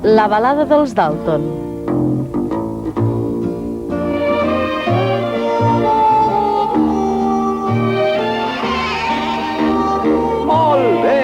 La balada dels Dalton. Molt bé!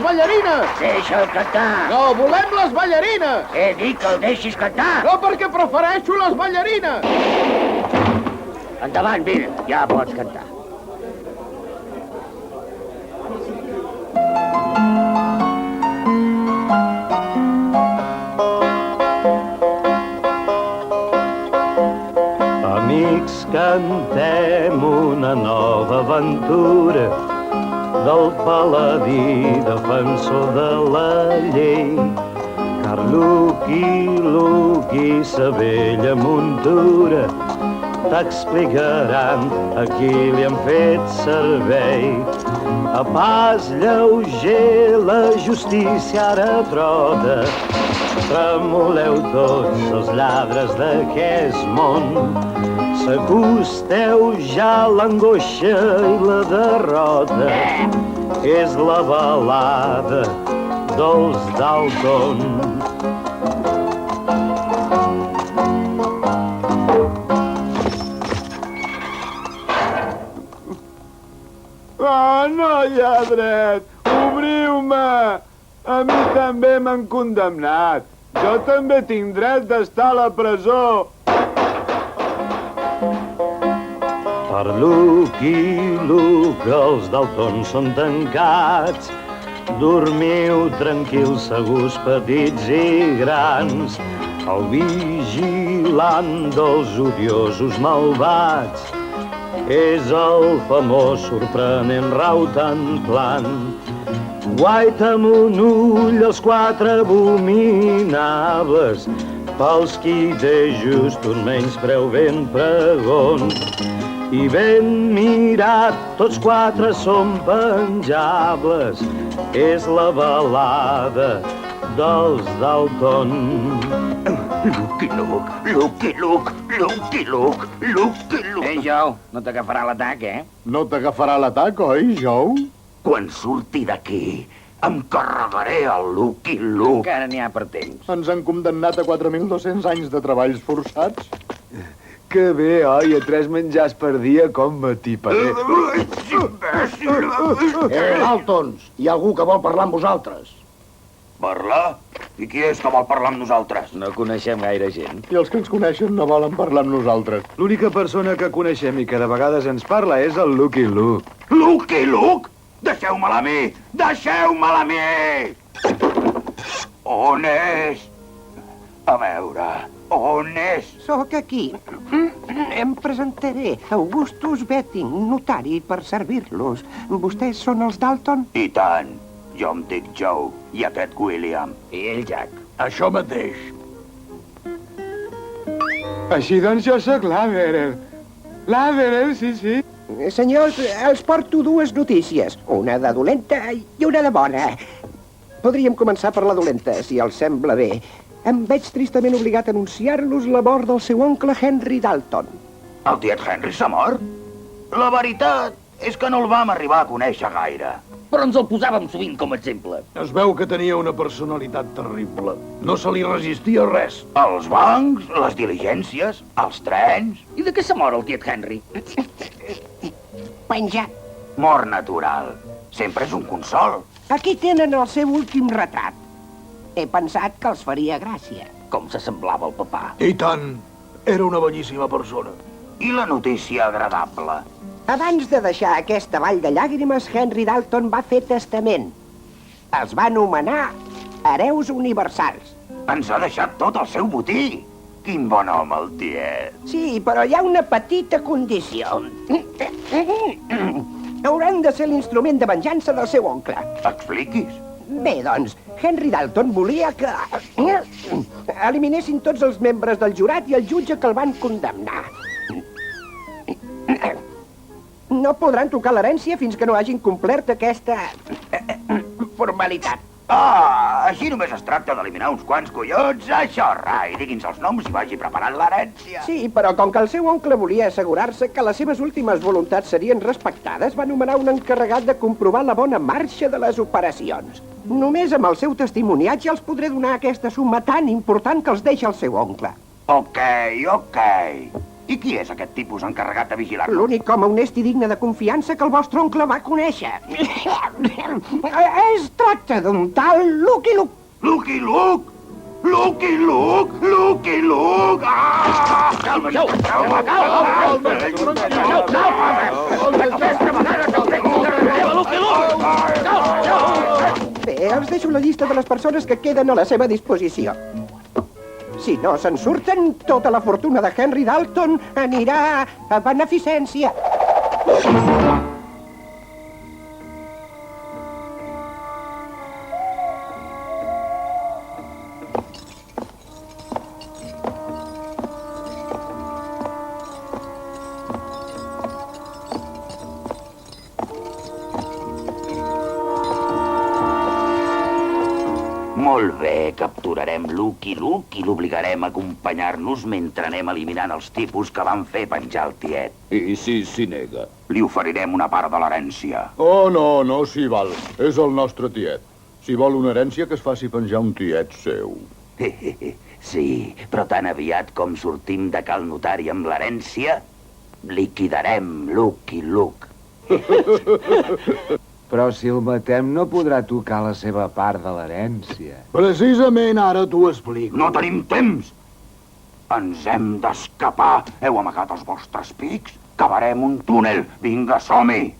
Ballarines! Deixa'l cantar! No, volem les ballarines! He dit que el deixis cantar! No, perquè prefereixo les ballarines! Endavant, vine, ja pots cantar. Amics, cantem una nova aventura del paladí defensor de la llei. Car Lucky, sa vella muntura, t'explicaran a qui li han fet servei. A pas lleuger la justícia ara trota, tremoleu tots els lladres d'aquest món. S'acosteu ja l'angoixa i la derrota. És la balada dels Dalton. Ah, no, lladret! Obriu-me! A mi també m'han condemnat. Jo també tinc dret d'estar a la presó. Per Lucky Luke, els Dalton són tancats. Dormiu tranquils, segurs, petits i grans. El vigilant dels odiosos malvats és el famós, sorprenent Rautan Plan. White amb un ull, els quatre abominables, pels qui té just un menyspreu ben pregon. I ben mirat, tots quatre són penjables. És la balada dels Dalton. Lucky Luke. Ei, Joe, no t'agafarà l'atac, eh? No t'agafarà l'atac, oi, Joe? Quan surti d'aquí, em carregaré el Lucky Luke. Encara n'hi ha per temps. Ens han condemnat a 4.200 anys de treballs forçats. Que bé, oi? A 3 menjars per dia, com m'atiparé. Daltons, hi ha algú que vol parlar amb vosaltres. Parlar? I qui és que vol parlar amb nosaltres? No coneixem gaire gent. I els que ens coneixen no volen parlar amb nosaltres. L'única persona que coneixem i que de vegades ens parla és el Lucky Luke. Lucky Luke? Deixeu-me-la a mi! Deixeu-me-la a mi! On és? A veure, on és? Sóc aquí. Em presentaré. Augustus Betting, notari, per servir-los. Vostès són els Dalton? I tant. Jo em dic Joe, i aquest William. I ell, Jack. Això mateix. Així doncs jo sóc l'Averer. L'Averer, sí. Senyors, els porto dues notícies. Una de dolenta i una de bona. Podríem començar per la dolenta, si els sembla bé. Em veig tristament obligat a anunciar-los la mort del seu oncle Henry Dalton. El tiet Henry s'ha mort? La veritat és que no el vam arribar a conèixer gaire. Però ens el posàvem sovint com a exemple. Es veu que tenia una personalitat terrible. No se li resistia res. Els bancs, les diligències, els trens... I de què se mor el tiet Henry? Penjat. Mort natural. Sempre és un consol. Aquí tenen el seu últim retrat. He pensat que els faria gràcia. Com s'assemblava el papà. I tant. Era una bellíssima persona. I la notícia agradable? Abans de deixar aquesta vall de llàgrimes, Henry Dalton va fer testament. Els va nomenar hereus universals. Ens ha deixat tot el seu botí. Quin bon home, el tiet. Sí, però hi ha una petita condició. Hauran de ser l'instrument de venjança del seu oncle. Expliquis. Bé, doncs, Henry Dalton volia que... eliminessin tots els membres del jurat i el jutge que el van condemnar. No podran tocar l'herència fins que no hagin complert aquesta formalitat. Ah, així només es tracta d'eliminar uns quants collons. Això, rai, digui'ns els noms i vagi preparant l'herència. Sí, però com que el seu oncle volia assegurar-se que les seves últimes voluntats serien respectades, va nomenar un encarregat de comprovar la bona marxa de les operacions. Només amb el seu testimoniatge els podré donar aquesta suma tan important que els deixa el seu oncle. Ok. I qui és aquest tipus encarregat de vigilar-lo? L'únic home honest i digne de confiança que el vostre oncle va conèixer. Es tracta d'un tal Lucky Luke. Lucky Luke? Lucky Luke? Lucky Luke? Ah! Calma! Bé, els deixo la llista de les persones que queden a la seva disposició. Si no se'n surten, tota la fortuna de Henry Dalton anirà a beneficència. Molt bé, capturarem Lucky Luke i l'obligarem a acompanyar-nos mentre anem eliminant els tipus que van fer penjar el tiet. I si s'hi nega? Li oferirem una part de l'herència. Oh, no s'hi val. És el nostre tiet. Si vol una herència, que es faci penjar un tiet seu. Sí, però tan aviat com sortim de cal notari amb l'herència, liquidarem Lucky Luke. Però si el matem no podrà tocar la seva part de l'herència. Precisament ara t'ho explico. No tenim temps! Ens hem d'escapar. Heu amagat els vostres pics? Cavarem un túnel. Vinga, som-hi!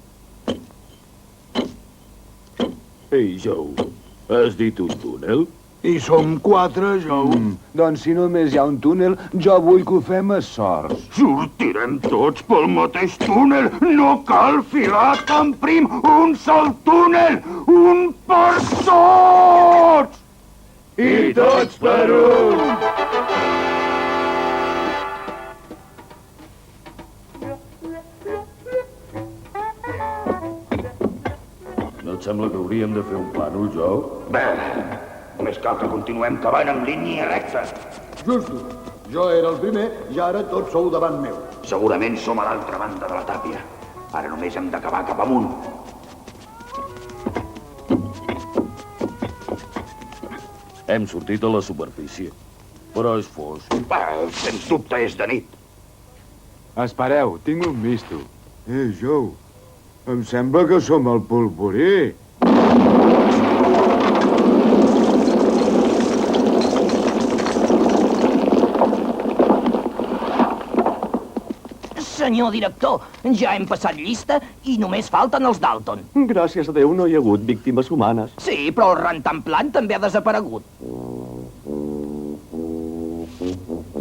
Ei, Joe, has dit un túnel? I som 4, Joe. Doncs si només hi ha un túnel, jo vull que ho fem a sorts. Sortirem tots pel mateix túnel. No cal filar tan prim. Un sol túnel. Un per tots! I tots per un! No et sembla que hauríem de fer un plànol, Joe? Bé, només cal que continuem cavant en línia recta. Justos. Jo era el primer i ara tots sou davant meu. Segurament som a l'altra banda de la tàpia. Ara només hem d'acabar cap amunt. Hem sortit a la superfície, però és fos. Bé, sens dubte és de nit. Espereu, tinc un misto. Joe, em sembla que som al polvorí. Senyor director, ja hem passat llista i només falten els Dalton. Gràcies a Déu no hi ha hagut víctimes humanes. Sí, però el Rantanplan també ha desaparegut.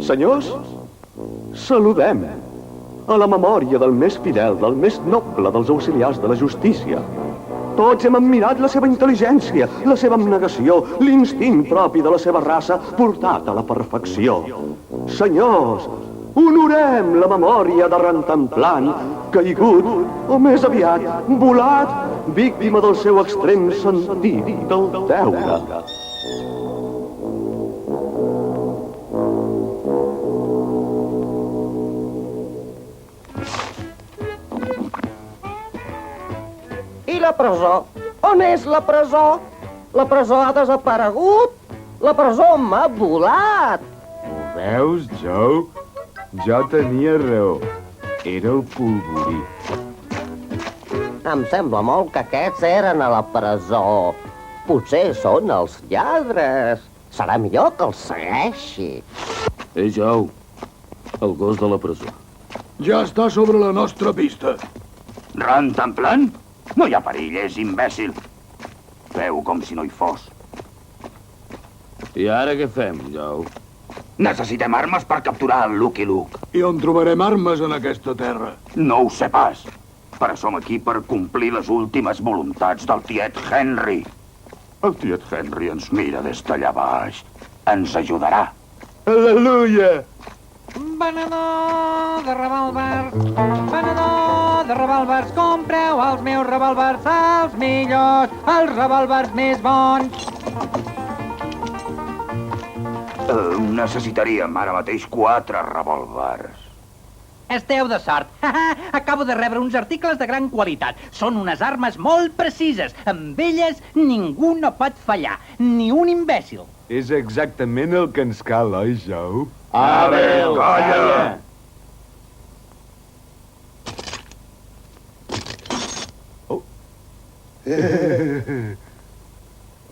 Senyors, saludem a la memòria del més fidel, del més noble dels auxiliars de la justícia. Tots hem admirat la seva intel·ligència, la seva abnegació, l'instint propi de la seva raça portat a la perfecció. Senyors, honorem la memòria de Rantanplan, caigut, o més aviat, volat, víctima del seu extrem sentit del deure. I la presó? On és la presó? La presó ha desaparegut? La presó m'ha volat! Ho veus, Joe? Jo tenia raó. Era el polvorí. Em sembla molt que aquests eren a la presó. Potser són els lladres. Serà millor que els segueixi. Joe, el gos de la presó. Ja està sobre la nostra pista. Rantanplan? No hi ha perill, és imbècil. Feu com si no hi fos. I ara què fem, Joe? Necessitem armes per capturar el Lucky Luke. I on trobarem armes en aquesta terra? No ho sé pas. Però som aquí per complir les últimes voluntats del tiet Henry. El tiet Henry ens mira des d'allà baix. ens ajudarà. Al·leluia! Venedor de revòlvers, compreu els meus revòlvers, els millors, els revòlvers més bons. Necessitaríem ara mateix 4 revòlvers. Esteu de sort. Acabo de rebre uns articles de gran qualitat. Són unes armes molt precises. Amb elles ningú no pot fallar. Ni un imbècil. És exactament el que ens cal, oi, Joe? Abel, calla! Oh.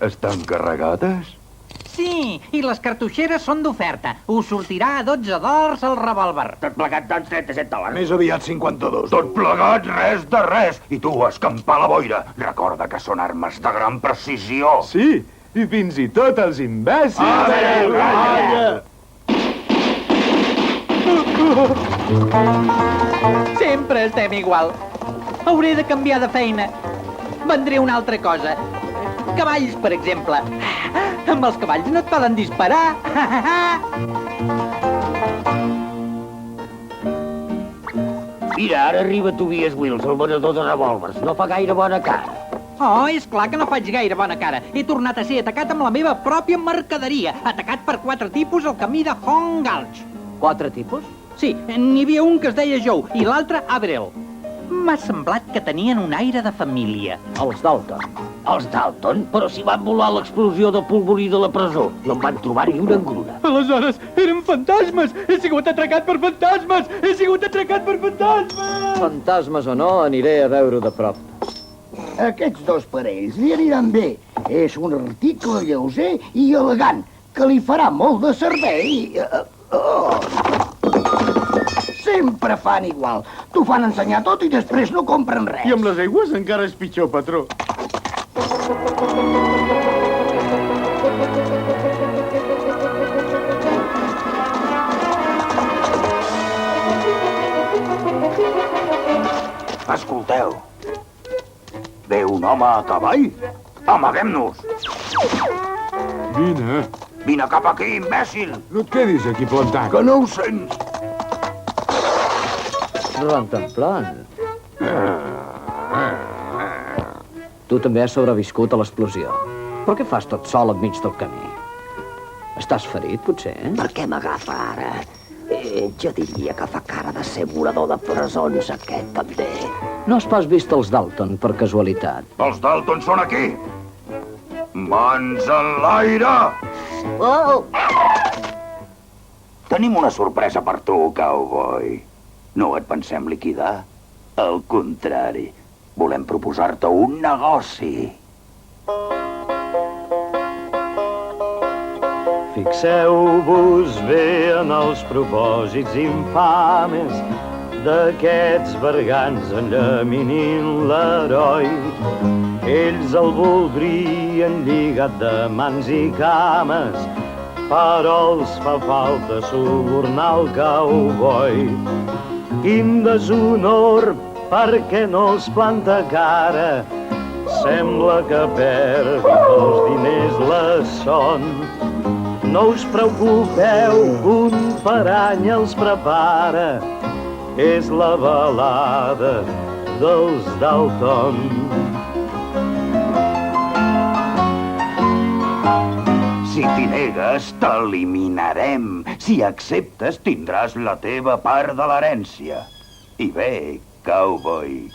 Estan carregades? Sí, i les cartuixeres són d'oferta. Us sortirà a $12 el revòlver. Tot plegat, doncs, $37. Més aviat 52. Tot plegat, res de res. I tu, escampar la boira. Recorda que són armes de gran precisió. Sí, i fins i tot els imbècils... Abel, calla! Sempre estem igual. Hauré de canviar de feina. Vendré una altra cosa. Cavalls, per exemple. Amb els cavalls no et poden disparar. Mira, ara arriba Tobias Wills, el venedor de revòlvers. No fa gaire bona cara. Oh, és clar que no faig gaire bona cara. He tornat a ser atacat amb la meva pròpia mercaderia. Atacat per 4 tipus al camí de Hong Gulch. 4 tipus? Sí, n'hi havia un que es deia Joe i l'altre Averell. M'ha semblat que tenien un aire de família. Els Dalton. Els Dalton? Però si van volar l'explosió de polvorí de la presó. No en van trobar ni una engruna. Aleshores, eren fantasmes! He sigut atracat per fantasmes! He sigut atracat per fantasmes! Fantasmes o no, aniré a veure-ho de prop. Aquests 2 parells li aniran bé. És un article lleuger i elegant, que li farà molt de servei. Sempre fan igual. T'ho fan ensenyar tot i després no compren res. I amb les aigües encara és pitjor, patró. Escolteu. Ve un home a cavall? Amaguem-nos. Vine. Vine cap aquí, imbècil. No et quedis aquí plantat. Que no ho sents? Rentemplant. Tu també has sobreviscut a l'explosió. Però què fas tot sol enmig del camí? Estàs ferit, potser? Per què m'agafa ara? Jo diria que fa cara de ser volador de presons, aquest també. No has pas vist els Dalton, per casualitat. Els Dalton són aquí. Mans enlaire! Oh! Tenim una sorpresa per tu, cowboy. No et pensem liquidar. Al contrari, volem proposar-te un negoci. Fixeu-vos bé en els propòsits infames d'aquests bergants enllaminint l'heroi. Ells el voldrien lligat de mans i cames, però els fa falta subornar el cowboy. Quin deshonor, perquè no els planta cara. Sembla que perd els diners la son. No us preocupeu, un parany els prepara. És la balada dels Dalton. Si t'hi negues, t'eliminarem. Si acceptes, tindràs la teva part de l'herència. I bé, cowboy,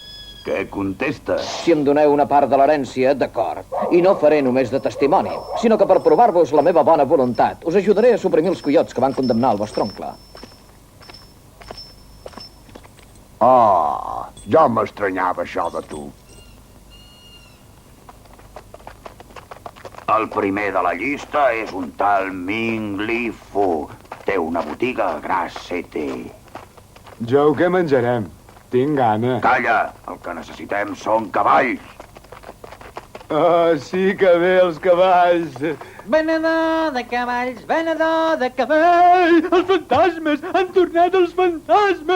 què contestes? Si em doneu una part de l'herència, d'acord. I no faré només de testimoni, sinó que per provar-vos la meva bona voluntat, us ajudaré a suprimir els coiots que van condemnar el vostre oncle. Ah, ja m'estranyava això de tu. El primer de la llista és un tal Ming Li Fu. Té una botiga a Grass City. Joe, què menjarem? Tinc gana. Calla! El que necessitem són cavalls. Oh, sí que bé, els cavalls. Venedor de cavalls, venedor de cavalls! Els fantasmes! Han tornat els fantasmes!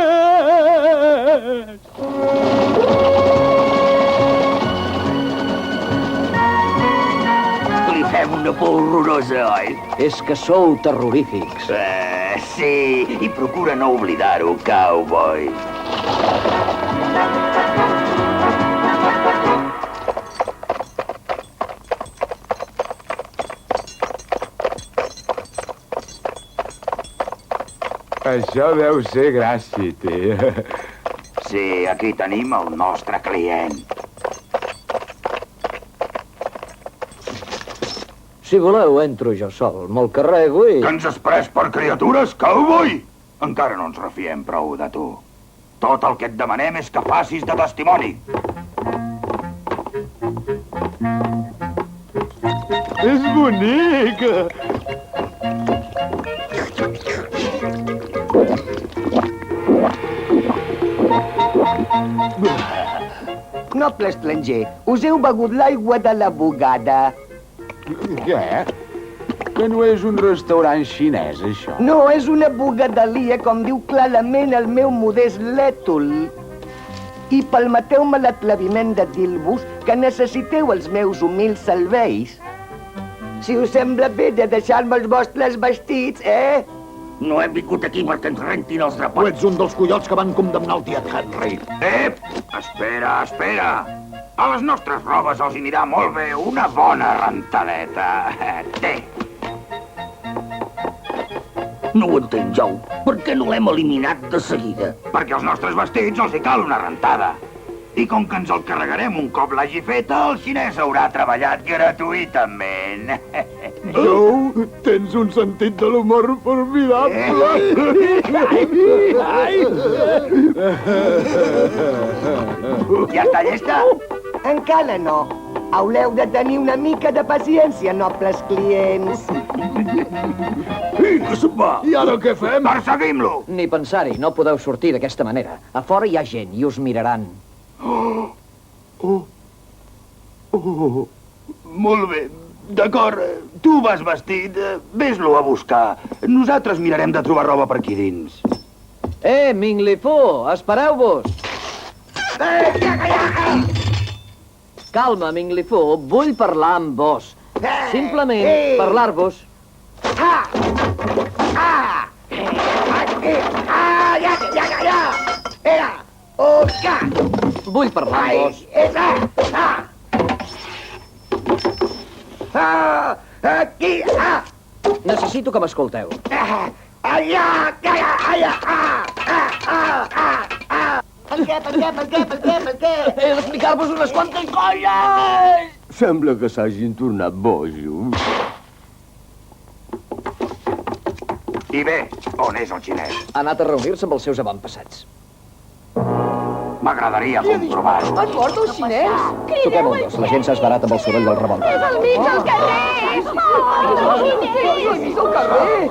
Li fem passem una por horrorosa, oi? És que sou terrorífics. Sí, i procura no oblidar-ho, cowboy. Això deu ser gràcia, té. Sí, aquí tenim el nostre client. Si voleu, entro jo sol. Me'l carrego i... Que ens has pres per criatures, cowboy? Encara no ens refiem prou de tu. Tot el que et demanem és que facis de testimoni. És bonic! Noble estranger, us heu begut l'aigua de la bugada. Què? Que no és un restaurant xinès, això? No, és una bugadelia, com diu clarament el meu modest lètol. I permeteu-me l'atreviment de dir-vos que necessiteu els meus humils serveis. Si us sembla bé de deixar-me els vostres vestits, No hem vingut aquí perquè ens rentin els Tu drapats. ets un dels collots que van condemnar el tiet Henry. Espera, espera. A les nostres robes els anirà molt bé una bona rentadeta. Té. No ho entenc, Joe. Per què no l'hem eliminat de seguida? Perquè als nostres vestits els hi cal una rentada. I com que ens el carregarem un cop l'hagi feta, el xinès haurà treballat gratuïtament. Joe, tens un sentit de l'humor formidable. Ja està llesta? encara no. Haureu de tenir una mica de paciència, nobles clients. I que se'n va. I ara què fem? Perseguim-lo! Ni pensar-hi, no podeu sortir d'aquesta manera. A fora hi ha gent i us miraran. Molt bé, d'acord. Tu vas vestit, ves-lo a buscar. Nosaltres mirarem de trobar roba per aquí dins. Ming Li Fu, espereu-vos! Calma, Ming Li Fu, vull parlar amb vos. Simplement parlar-vos. Vull parlar amb vos. Necessito que m'escolteu. Per què? He d'explicar-vos unes quantes colles! Sembla que s'hagin tornat bojos. I bé, on és el xinès? Ha anat a reunir-se amb els seus avantpassats. M'agradaria comprovar-ho. Et porta el xinès? Toquem un dos, la gent s'ha esbarat amb el soroll del revòlver. És al mig del carrer! Oh, és al carrer!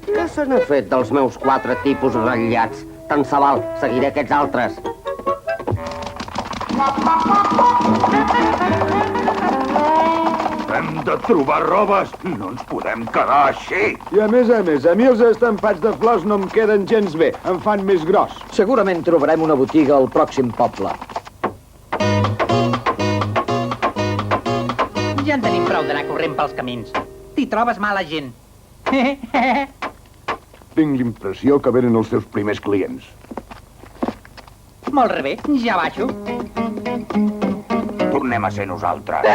Què se n'ha fet dels meus 4 tipus ratllats? Tant se val, seguiré aquests altres. Hem de trobar robes. No ens podem quedar així. I a més, a mi els estampats de flors no em queden gens bé. Em fan més gros. Segurament trobarem una botiga al pròxim poble. Ja en tenim prou d'anar corrent pels camins. T'hi trobes mala gent. Tinc l'impressió que venen els seus primers clients. Molt bé, ja baixo. Tornem a ser nosaltres.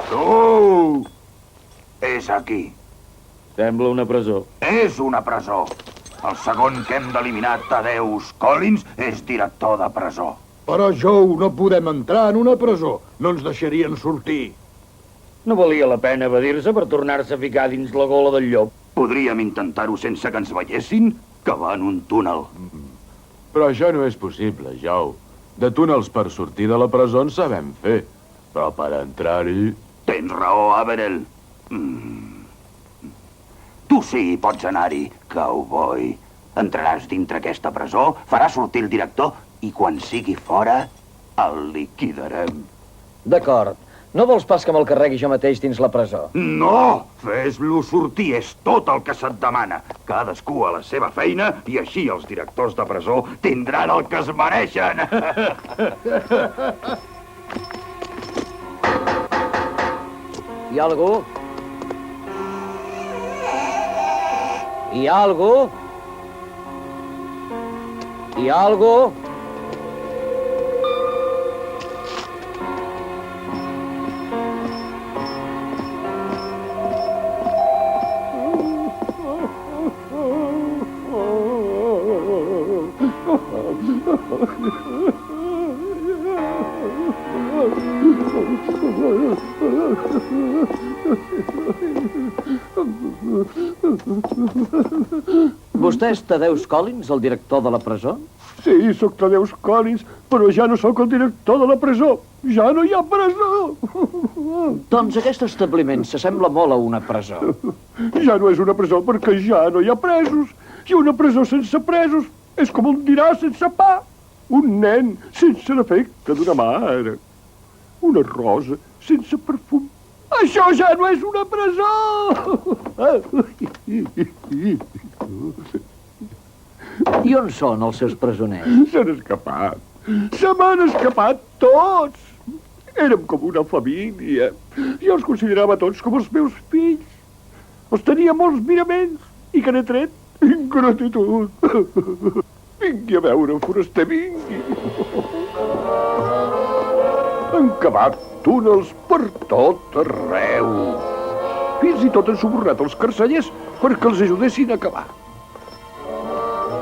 Tu! És aquí. Sembla una presó. És una presó. El segon que hem d'eliminar, Thaddeus Collins, és director de presó. Però, Joe, no podem entrar en una presó. No ens deixarien sortir. No valia la pena evadir-se per tornar-se a ficar dins la gola del llop. Podríem intentar-ho sense que ens veiessin, cavar en un túnel. Però això no és possible, Joe. De túnels per sortir de la presó en sabem fer. Però per entrar-hi... Tens raó, Averell. Tu sí pots anar-hi, cowboy. Entraràs dintre aquesta presó, faràs sortir el director i quan sigui fora, el liquidarem. D'acord. No vols pas que me'l carregui jo mateix dins la presó? No! Fes-lo sortir, és tot el que se't demana. Cadascú a la seva feina i així els directors de presó tindran el que es mereixen. Hi ha algú? Hi ha algú? Hi ha algú? Vostè és Tadeus Collins, el director de la presó? Sí, sóc Tadeus Collins, però ja no sóc el director de la presó. Ja no hi ha presó. Doncs aquest establiment s'assembla molt a una presó. Ja no és una presó perquè ja no hi ha presos. I una presó sense presos és com un dinar sense pa. Un nen sense l'efecte d'una mare. Una rosa sense perfum. Això ja no és una presó! I on són els seus presoners? S'han escapat. Se m'han escapat tots. Érem com una família. Jo els considerava tots com els meus fills. Els tenia molts miraments i que n'he tret ingratitud. Vingui a veure, foraster, vingui. Han cavat túnels per tot arreu. Fins i tot han subornat els carcellers perquè els ajudessin a cavar.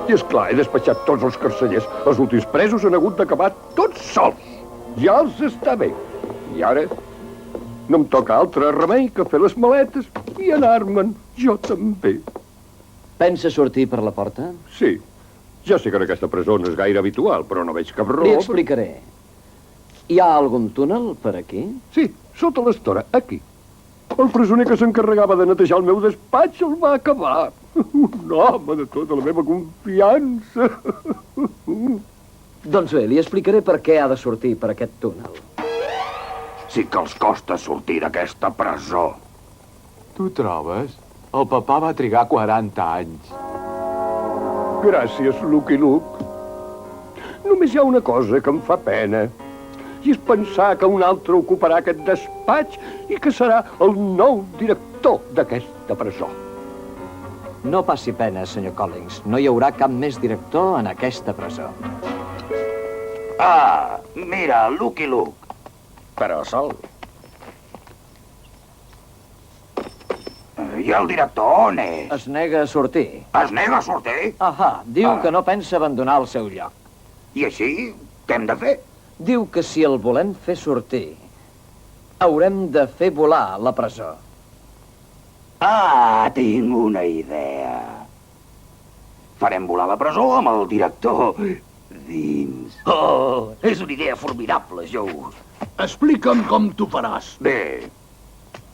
I esclar, he despatxat tots els carcellers. Els últims presos han hagut d'acabar tots sols. Ja els està bé. I ara no em toca altre remei que fer les maletes i anar-me'n, jo també. Pensa sortir per la porta? Sí. Ja sé que en aquesta presó no és gaire habitual, però no veig cap raó. Li explicaré. Hi ha algun túnel per aquí? Sí, sota l'estora, aquí. El presoner que s'encarregava de netejar el meu despatx el va acabar. Un home de tota la meva confiança. Doncs bé, li explicaré per què ha de sortir per aquest túnel. Sí que els costa sortir d'aquesta presó. Tu trobes? El papà va trigar 40 anys. Gràcies, Lucky Luke. Només hi ha una cosa que em fa pena. I és pensar que un altre ocuparà aquest despatx i que serà el nou director d'aquesta presó. No passi pena, senyor Collins. No hi haurà cap més director en aquesta presó. Ah, mira, Lucky Luke. Però sol. I el director on és? Es nega a sortir. Es nega a sortir? Ahà, diu que no pensa abandonar el seu lloc. I així, què hem de fer? Diu que si el volem fer sortir, haurem de fer volar la presó. Ah, tinc una idea. Farem volar la presó amb el director dins. Oh, és una idea formidable, Joe. Explica'm com t'ho faràs. Bé,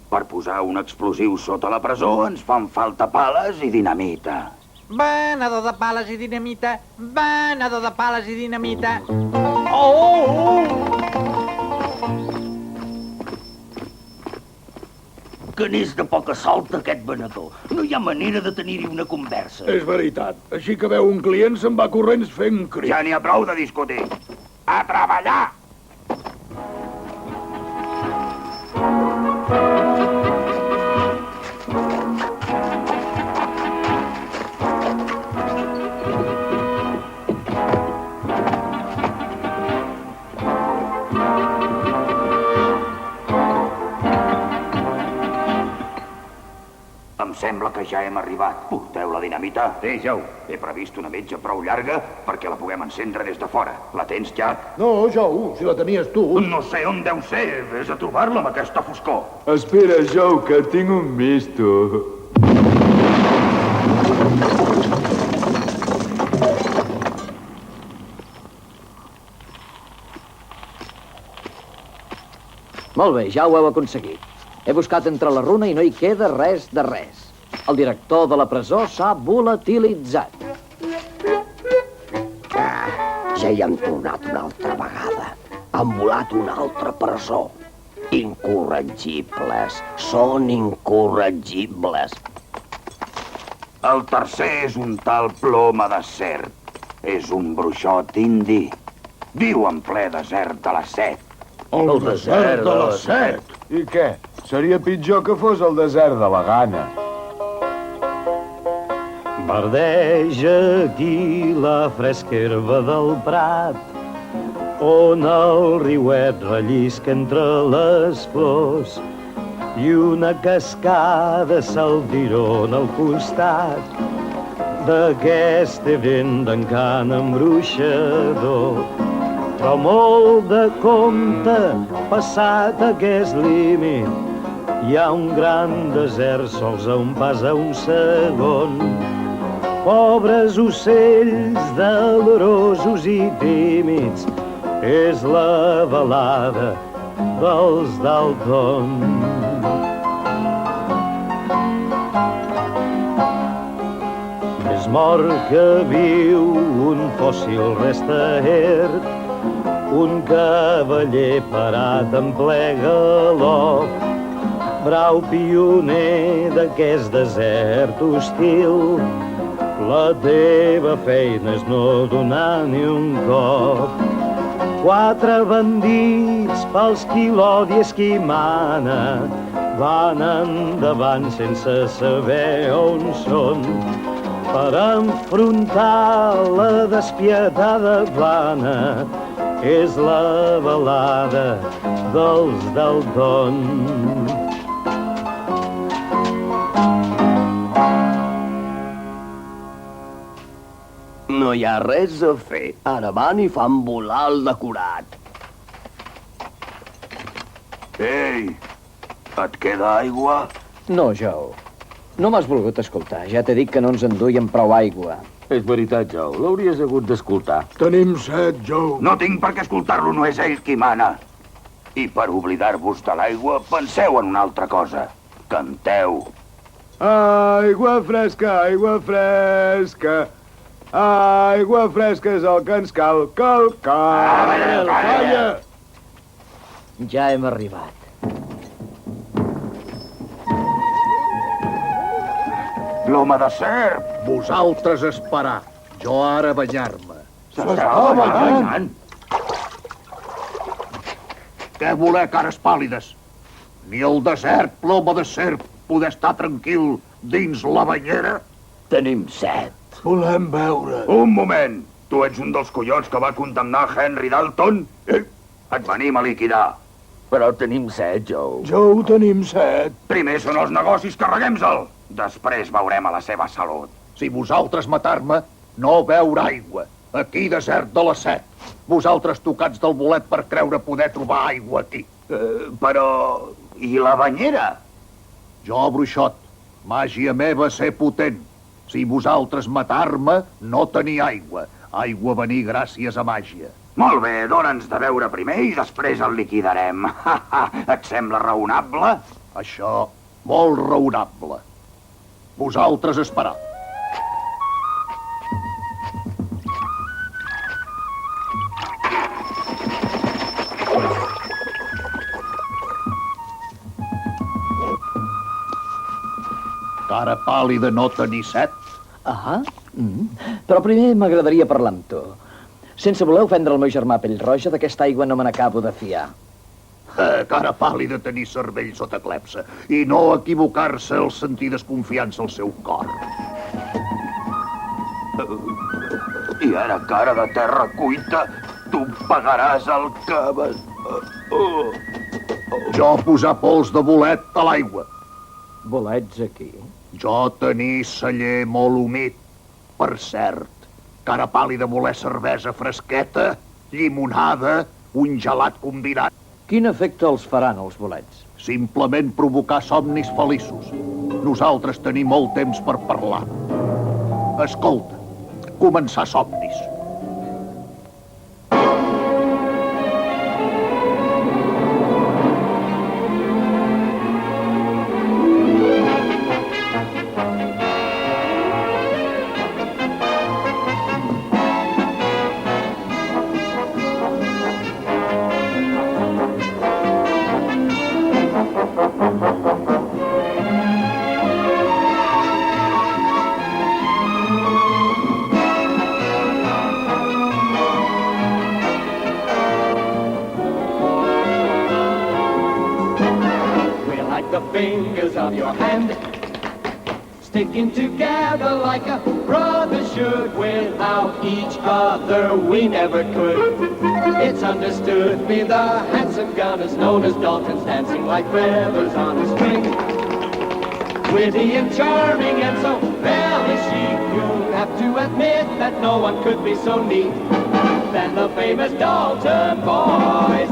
per posar un explosiu sota la presó ens fan falta pales i dinamita. Venedor de pales i dinamita, venedor de pales i dinamita. Oh! Que n'és de poca solta aquest venedor. No hi ha manera de tenir-hi una conversa. És veritat. Així que veu un client se'n va corrents fent crit. Ja n'hi ha prou de discutir. A treballar! Em sembla que ja hem arribat. Porteu la dinamita? Sí, Joe. He previst una metja prou llarga perquè la puguem encendre des de fora. La tens, Jack? No, Joe, si la tenies tu. No sé on deu ser. Vés a trobar-la amb aquesta foscor. Espera, Joe, que tinc un misto. Molt bé, ja ho heu aconseguit. He buscat entre la runa i no hi queda res de res. El director de la presó s'ha volatilitzat. Ja hi hem tornat una altra vegada. Han volat una altra presó. Incorregibles. Són incorregibles. El tercer és un tal Ploma de Cert. És un bruixot indi. Viu en ple desert de la Set. El desert de la Set? I què? Seria pitjor que fos el desert de la Gana. Verdeja aquí la fresca herba del prat, on el riuet rellisca entre les flors i una cascada s'aldirona al costat d'aquest vent d'encant embruixador. Però molt de compte, passat aquest límit, hi ha un gran desert sols a un pas a un segon. Pobres ocells dolorosos i tímids, és la balada dels Dalton. Més mort que viu, un fòssil resta ert, un cavaller parat en ple galop, brau pioner d'aquest desert hostil. La teva feina és no donar ni un cop. 4 bandits pels qui l'odi és qui mana, van endavant sense saber on són, per enfrontar la despietada plana. És la balada dels Dalton. No hi ha res a fer. Ara van i fan volar el decorat. Ei, et queda aigua? No, Joe. No m'has volgut escoltar. Ja t'he dit que no ens enduiem prou aigua. És veritat, Joe. L'hauries hagut d'escoltar. Tenim set, Joe. No tinc per què escoltar-lo, no és ell qui mana. I per oblidar-vos de l'aigua, penseu en una altra cosa. Canteu. Aigua fresca, aigua fresca. Aigua fresca és el que ens cal. Calla! Ja hem arribat. L'home de serp! Vosaltres esperar. Jo ara banyar-me. S'estava banyant. Què voler, cares pàl·lides? Ni el desert, l'home de serp, poder estar tranquil dins la banyera? Tenim set. Volem veure. Un moment. Tu ets un dels collots que va condemnar Henry Dalton? Et venim a liquidar. Però tenim set, Joe. Joe, tenim set. Primer són els negocis, carreguem-se'l. Després veurem a la seva salut. Si vosaltres matar-me, no beure aigua. Aquí, desert de la Set. Vosaltres tocats del bolet per creure poder trobar aigua aquí. Però... i la banyera? Jo, bruixot, màgia meva ser potent. Si vosaltres matar-me, no tenir aigua. Aigua venir gràcies a màgia. Molt bé, dona'ns de beure primer i després el liquidarem. Et sembla raonable? Això, molt raonable. Vosaltres esperar. Cara pàl·lida no tenir set? Ah, Però primer m'agradaria parlar amb tu. Sense voler ofendre el meu germà Pell-roja, d'aquesta aigua no me n'acabo de fiar. Cara pàl·lida tenir cervell sota clepsa i no equivocar-se al sentir desconfiança al seu cor. I ara, cara de terra cuita, tu pagaràs el que vas... Jo posar pols de bolet a l'aigua. Bolets aquí? Jo tenir celler molt humit. Per cert, cara pàl·lida voler cervesa fresqueta, llimonada, un gelat combinat. Quin efecte els faran els bolets? Simplement provocar somnis feliços. Nosaltres tenim molt temps per parlar. Escolta, començar somnis. the fingers of your hand. Sticking together like a brother should. Without each other we never could. It's understood, be the handsome gunners known as Daltons, dancing like feathers on a string. Witty and charming and so very chic, you'll have to admit that no one could be so neat than the famous Dalton boys.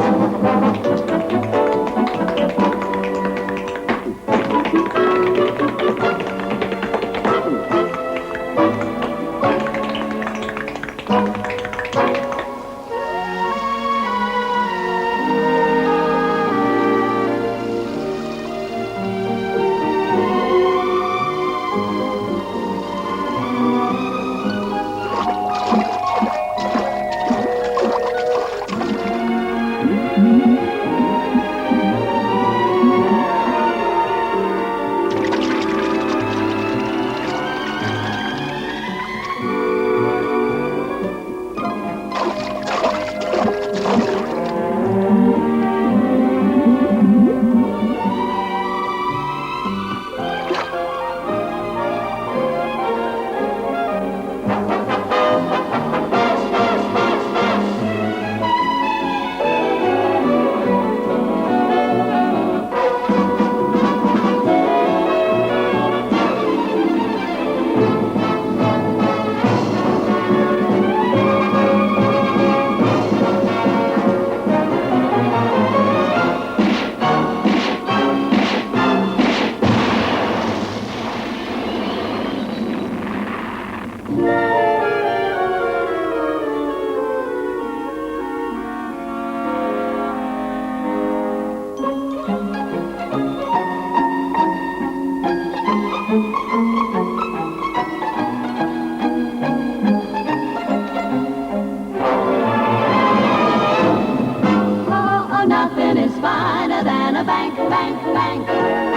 Nothing is finer than a bank, bank, bank.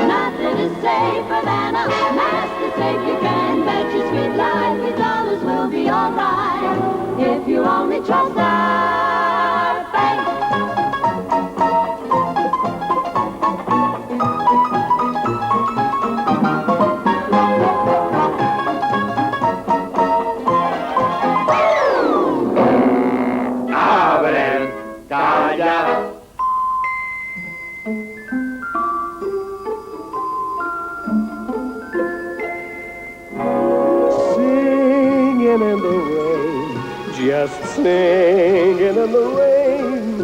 Nothing is safer than a master safe. You can bet your sweet life your dollars will be alright if you only trust our bank. Abren, calla. Singing in the rain, just singing in the rain.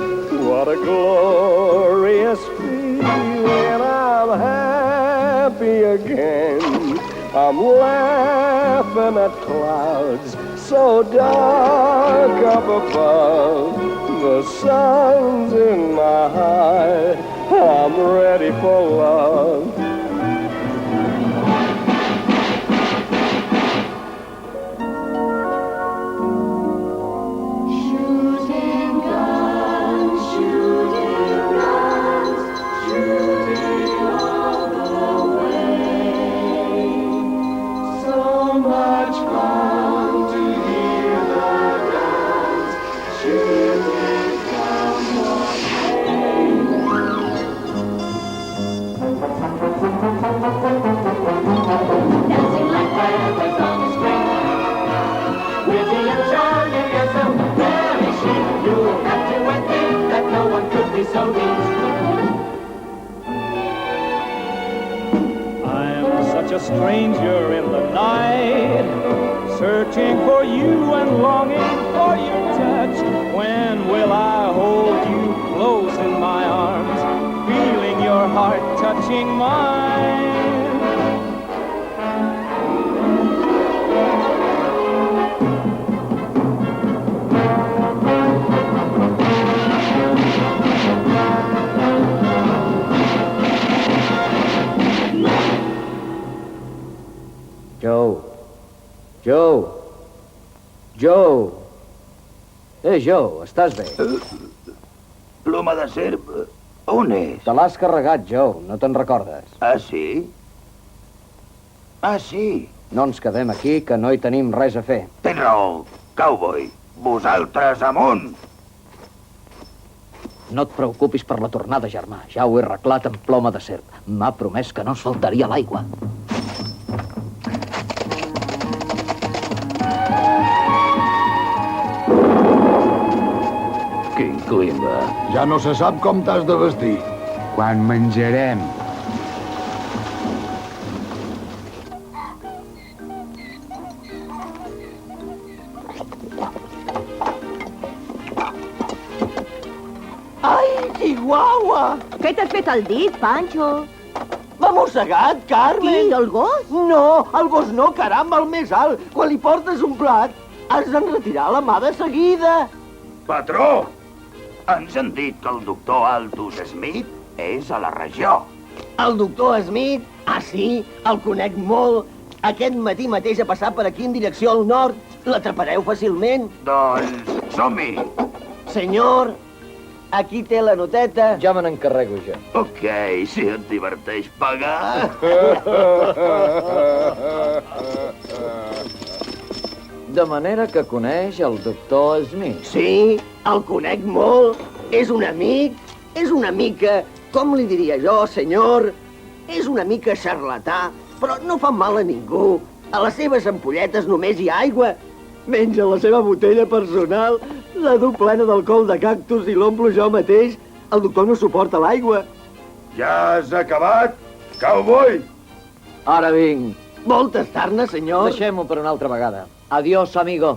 What a glorious feeling, I'm happy again. I'm laughing at clouds so dark up above. The sun's in my heart, I'm ready for love. Shooting guns, shooting all the way. So much fun to hear the guns shooting from dancing like feathers on a string. Witty and charming and so very chic. You'll have to admit that no one could be so neat. I'm such a stranger in the night, searching for you and longing for your touch. When will I hold you close in my arms, feeling your heart touching mine? Joe. Joe. Joe. Joe, estàs bé? Ploma de serp, on és? Te l'has carregat, Joe, no te'n recordes. Ah, sí? Ah, sí? No ens quedem aquí, que no hi tenim res a fer. Tens raó, cowboy. Vosaltres amunt! No et preocupis per la tornada, germà. Ja ho he arreglat amb ploma de serp. M'ha promès que no es faltaria l'aigua. Quin clima. Ja no se sap com t'has de vestir. Quan menjarem? Ai, Chihuahua! Què t'has fet al dit, Pancho? M'ha mossegat, Carmen! Qui, el gos? No, el gos no, caramba, el més alt. Quan li portes un plat, has d'enretirar la mà de seguida. Patró! Ens han dit que el doctor Aldous Smith és a la regió. El doctor Smith? Ah, sí, el conec molt. Aquest matí mateix ha passat per aquí en direcció al nord. L'atrapareu fàcilment. Doncs som-hi! Senyor, aquí té la noteta. Ja me n'encarrego jo. Ok, si et diverteix pagar... De manera que coneix el doctor Smith. Sí, el conec molt. És un amic. És una mica... Com li diria jo, senyor? És una mica xarlatà, però no fa mal a ningú. A les seves ampolletes només hi ha aigua. Menja la seva botella personal, la du plena d'alcohol de cactus i l'omplo jo mateix. El doctor no suporta l'aigua. Ja has acabat, cowboy? Ara vinc. Vol tastar-ne, senyor? Deixem-ho per una altra vegada. Adiós, amigo.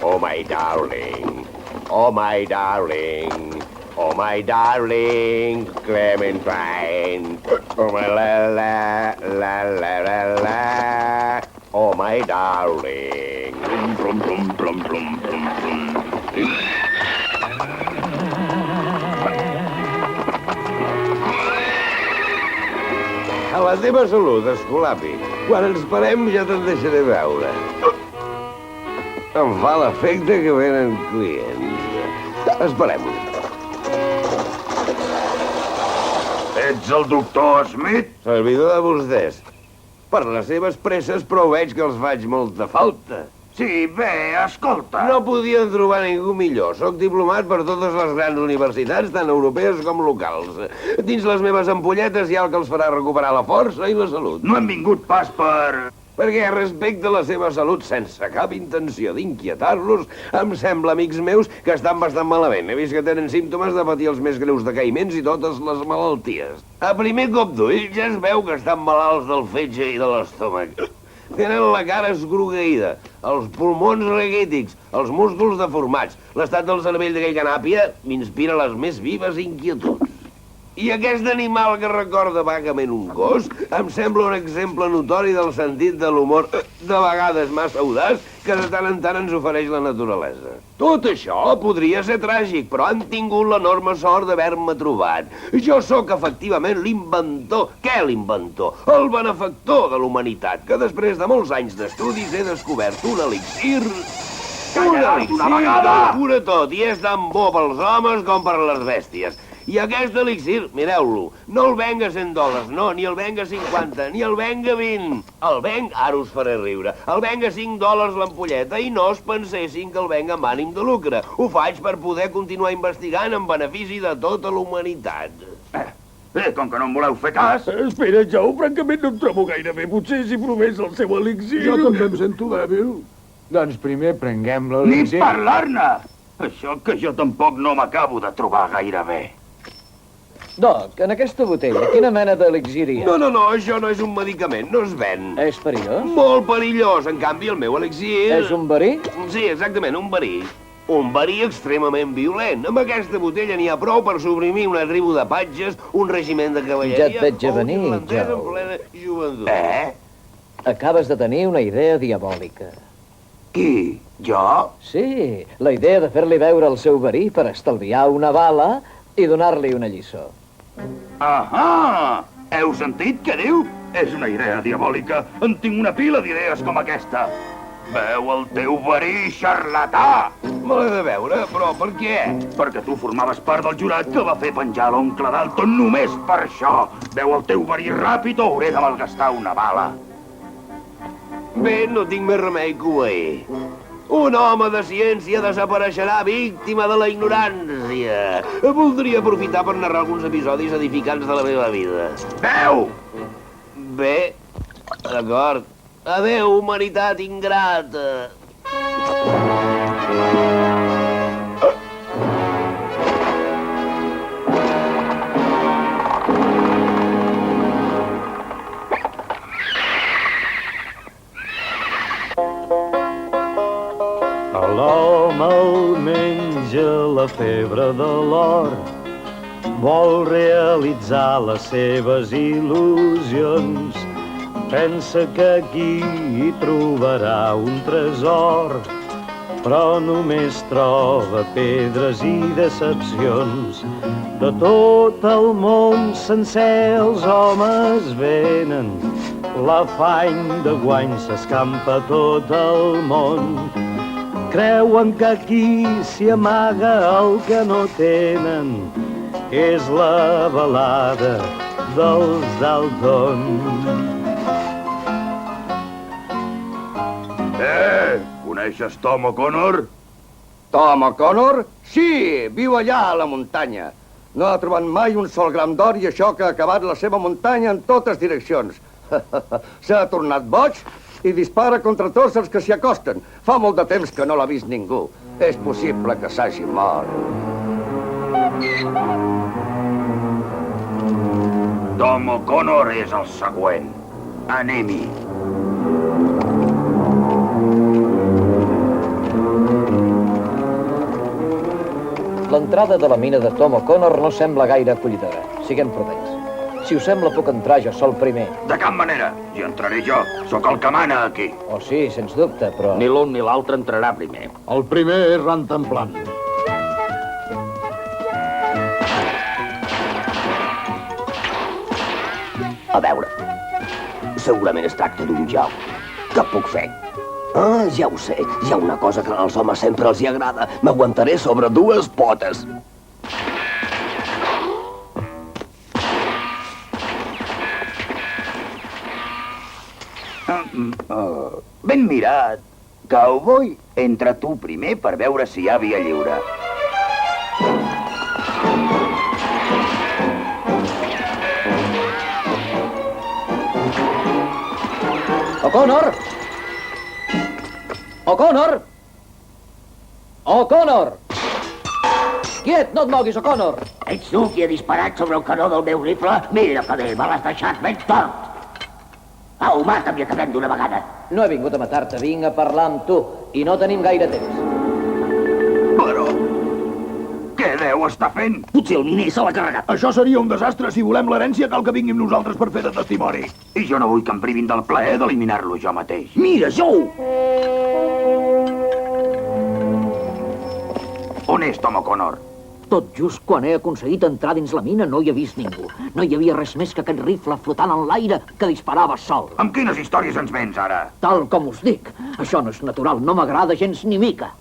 Oh, my darling. Oh, my darling. Oh, my darling. Clementine. Oh, my la la la la la la. Oh, my darling. Plum, plum, plum, plum, plum, plum. A la teva salut, Escolapi. Quan ens parem ja te'n deixaré veure. Em fa l'efecte que venen clients. Esperem. Ets el doctor Smith? Servidor de vostès. Per les seves presses, però veig que els faig molta falta. Sí, bé, escolta. No podien trobar ningú millor. Soc diplomat per totes les grans universitats, tant europees com locals. Dins les meves ampolletes hi ha el que els farà recuperar la força i la salut. No hem vingut pas per... Perquè respecte a la seva salut, sense cap intenció d'inquietar-los, em sembla, amics meus, que estan bastant malament. He vist que tenen símptomes de patir els més greus decaïments i totes les malalties. A primer cop d'ull ja es veu que estan malalts del fetge i de l'estómac. Tenen la cara esgrogueïda, els pulmons raquítics, els músculs deformats. L'estat del cervell d'aquell canàpia m'inspira les més vives inquietuds. I aquest animal que recorda vagament un gos em sembla un exemple notori del sentit de l'humor, de vegades massa audaç, que de tant en tant ens ofereix la naturalesa. Tot això podria ser tràgic, però han tingut l'enorme sort d'haver-me trobat. Jo sóc efectivament l'inventor. Què l'inventor? El benefactor de l'humanitat, que després de molts anys d'estudis he descobert un elixir... Un elixir que ho cura tot i és tan bo pels homes com per les bèsties. I aquest elixir, mireu-lo, no el venc a $100, no, ni el venc a 50, ni el venc a 20. El venc, ara us faré riure, el venc a $5 l'ampolleta i no es pensessin que el venc amb ànim de lucre. Ho faig per poder continuar investigant en benefici de tota la humanitat. Com que no em voleu fer cas... Espera, Joe, francament no em trobo gaire bé. Potser si provés el seu elixir... Jo també em sento dèbil. Doncs primer prenguem l'elixir... Ni parlar-ne! Això que jo tampoc no m'acabo de trobar gaire bé. Doc, en aquesta botella, quina mena d'elixir hi ha? No, això no és un medicament, no es ven. És perillós? Molt perillós, en canvi el meu elixir... És un verí? Sí, exactament, un verí. Un verí extremament violent. Amb aquesta botella n'hi ha prou per suprimir una tribu de patges, un regiment de cavalleria... Ja et veig a venir, en plena joventut. Acabes de tenir una idea diabòlica. Qui? Jo? Sí, la idea de fer-li veure el seu verí per estalviar una bala i donar-li una lliçó. Ahà! Heu sentit què diu? És una idea diabòlica. En tinc una pila d'idees com aquesta. Veu el teu verí, xarlatà! Me l'he de veure, però per què? Perquè tu formaves part del jurat que va fer penjar l'oncle Dalton només per això. Veu el teu verí ràpid o hauré de malgastar una bala. Bé, no tinc més remei que obeir. Un home de ciència desapareixerà víctima de la ignorància. Voldria aprofitar per narrar alguns episodis edificants de la meva vida. Veu! Bé, d'acord. Adéu, humanitat ingrata. A l'home el menja la febre de l'or, vol realitzar les seves il·lusions. Pensa que aquí hi trobarà un tresor, però només troba pedres i decepcions. De tot el món sencer els homes venen, l'afany de guany s'escampa tot el món. Creuen que aquí s'hi amaga el que no tenen, és la balada dels Dalton. Coneixes Tom O'Connor? Tom O'Connor? Sí, viu allà a la muntanya. No ha trobat mai un sol gram d'or i això que ha acabat la seva muntanya en totes direccions. S'ha tornat boig i dispara contra tots els que s'hi acosten. Fa molt de temps que no l'ha vist ningú. És possible que s'hagi mort. Tom O'Connor és el següent. Anem-hi. L'entrada de la mina de Tom O'Connor no sembla gaire acollidora. Siguem prudents. Si us sembla, puc entrar jo sol primer. De cap manera. Hi entraré jo. Sóc el que mana aquí. Oh, sí, sens dubte, però... Ni l'un ni l'altre entrarà primer. El primer és Rantanplan. A veure, segurament es tracta d'un joc. Què puc fer? Ah, ja ho sé. Hi ha una cosa que als homes sempre els hi agrada. M'aguantaré sobre dues potes. Ben mirat. Cowboy, entra tu primer per veure si hi ha via lliure. O'Connor! O'Connor! O'Connor! Quiet, no et moguis, O'Connor! Ets tu qui ha disparat sobre el canó del meu rifle? Mira que bé, me l'has deixat ben tort. Au, mata'm i acabem d'una vegada. No he vingut a matar-te, vinc a parlar amb tu. I no tenim gaire temps. Però... què deu estar fent? Potser el miner se l'ha carregat. Això seria un desastre. Si volem l'herència, cal que vinguin nosaltres per fer de testimoni. I jo no vull que em privin del plaer d'eliminar-lo jo mateix. Mira, Joe! On és Tom O'Connor? Tot just quan he aconseguit entrar dins la mina no hi he vist ningú. No hi havia res més que aquest rifle flotant en l'aire que disparava sol. Amb quines històries ens vens, ara? Tal com us dic. Això no és natural, no m'agrada gens ni mica.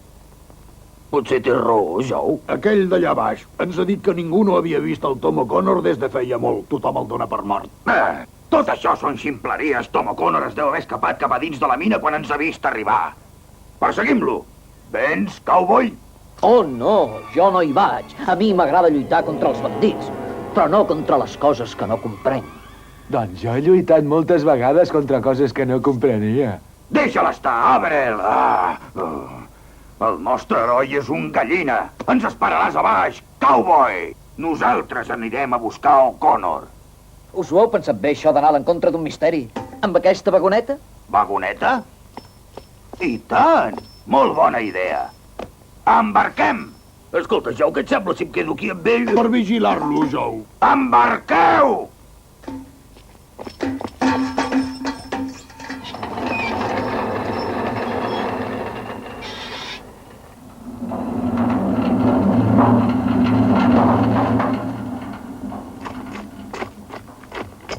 Potser té raó, Joe. Aquell d'allà baix ens ha dit que ningú no havia vist el Tom O'Connor des de feia molt. Tothom el dona per mort. Tot això són ximpleries. Tom O'Connor es deu haver escapat cap a dins de la mina quan ens ha vist arribar. Perseguim-lo. Vens, cowboy? Oh, no, jo no hi vaig. A mi m'agrada lluitar contra els bandits, però no contra les coses que no comprenc. Doncs jo he lluitat moltes vegades contra coses que no comprenia. Deixa-la estar, Averell! El nostre heroi és un gallina. Ens esperaràs a baix, cowboy! Nosaltres anirem a buscar O'Connor. Us ho heu pensat bé, això d'anar a l'encontre d'un misteri? Amb aquesta vagoneta? Vagoneta? I tant! Molt bona idea. Embarquem! Escolta, Joe, què et sembla si em quedo aquí amb ell? Per vigilar-lo, Joe. Embarqueu!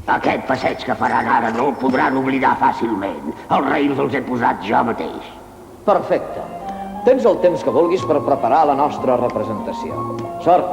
Aquest passeig que faran ara no el podran oblidar fàcilment. Els raïms els he posat jo mateix. Perfecte. Tens el temps que vulguis per preparar la nostra representació. Sort!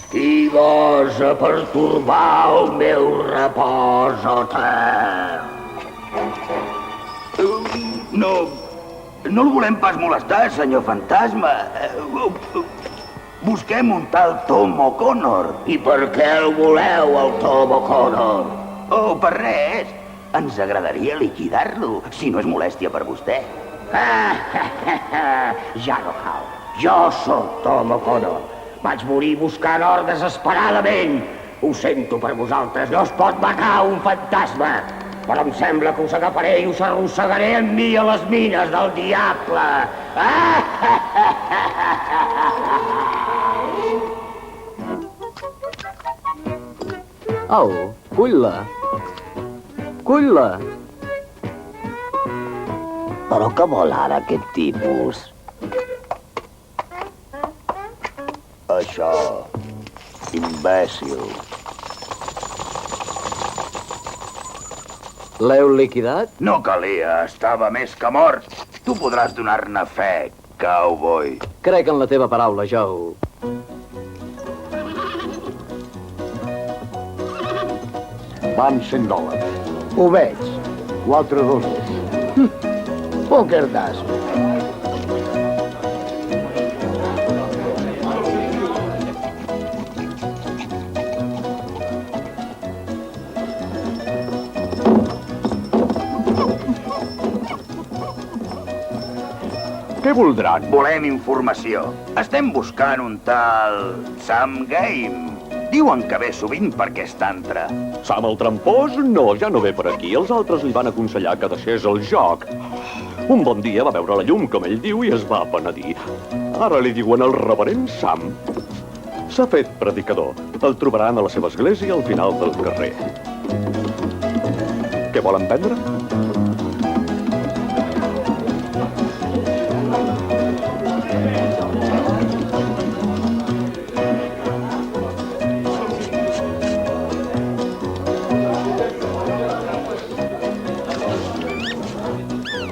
Qui gosa pertorbar el meu repòs etern? No el volem pas molestar, senyor fantasma. Busquem un tal Tom O'Connor. I per què el voleu, el Tom O'Connor? Oh, per res. Ens agradaria liquidar-lo, si no és molèstia per vostè. Ja no cal. Jo sóc Tom O'Connor. Vaig morir buscant or desesperadament. Ho sento per vosaltres, no es pot matar un fantasma. Però em sembla que us agafaré i us arrossegaré amb mi a les mines del diable. Au, cull-la. Cull-la. Però què vol ara aquest tipus? Això, imbècil. L'heu liquidat? No calia, estava més que mort. Tu podràs donar-ne fe, cowboy. Crec en la teva paraula, Joe. Van $100. Ho veig. $4. Poker d'as. Què voldran? Volem informació. Estem buscant un tal Sam Game. Diuen que ve sovint per aquest antre. Sam el trampós? No, ja no ve per aquí. Els altres li van aconsellar que deixés el joc. Un bon dia va veure la llum, com ell diu, i es va penedir. Ara li diuen el reverend Sam. S'ha fet predicador. El trobaran a la seva església al final del carrer. Què volen vendre?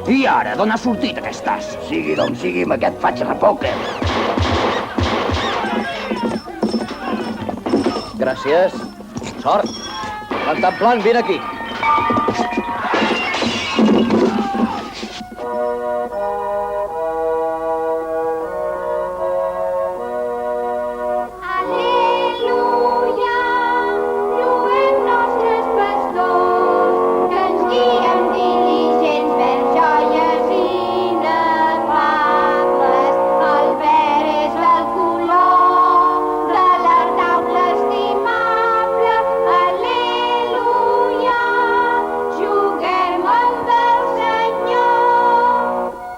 I ara, d'on ha sortit aquest as? Sigui d'on sigui, amb aquest faig repòquer. Gràcies. Sort. Contemplant, vine aquí.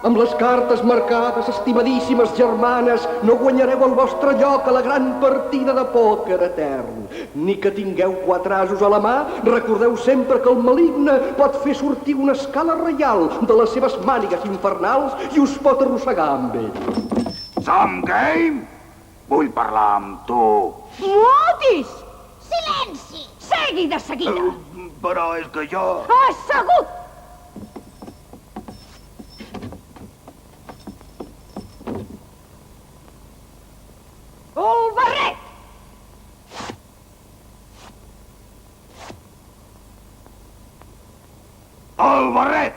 Amb les cartes marcades, estimadíssimes germanes, no guanyareu el vostre lloc a la gran partida de pòquer etern. Ni que tingueu 4 asos a la mà, recordeu sempre que el maligne pot fer sortir una escala reial de les seves mànigues infernals i us pot arrossegar amb ell. Sam Game? Vull parlar amb tu. Mutis! Silenci! Segui de seguida! Però és que jo... Assegut! El barret! El barret!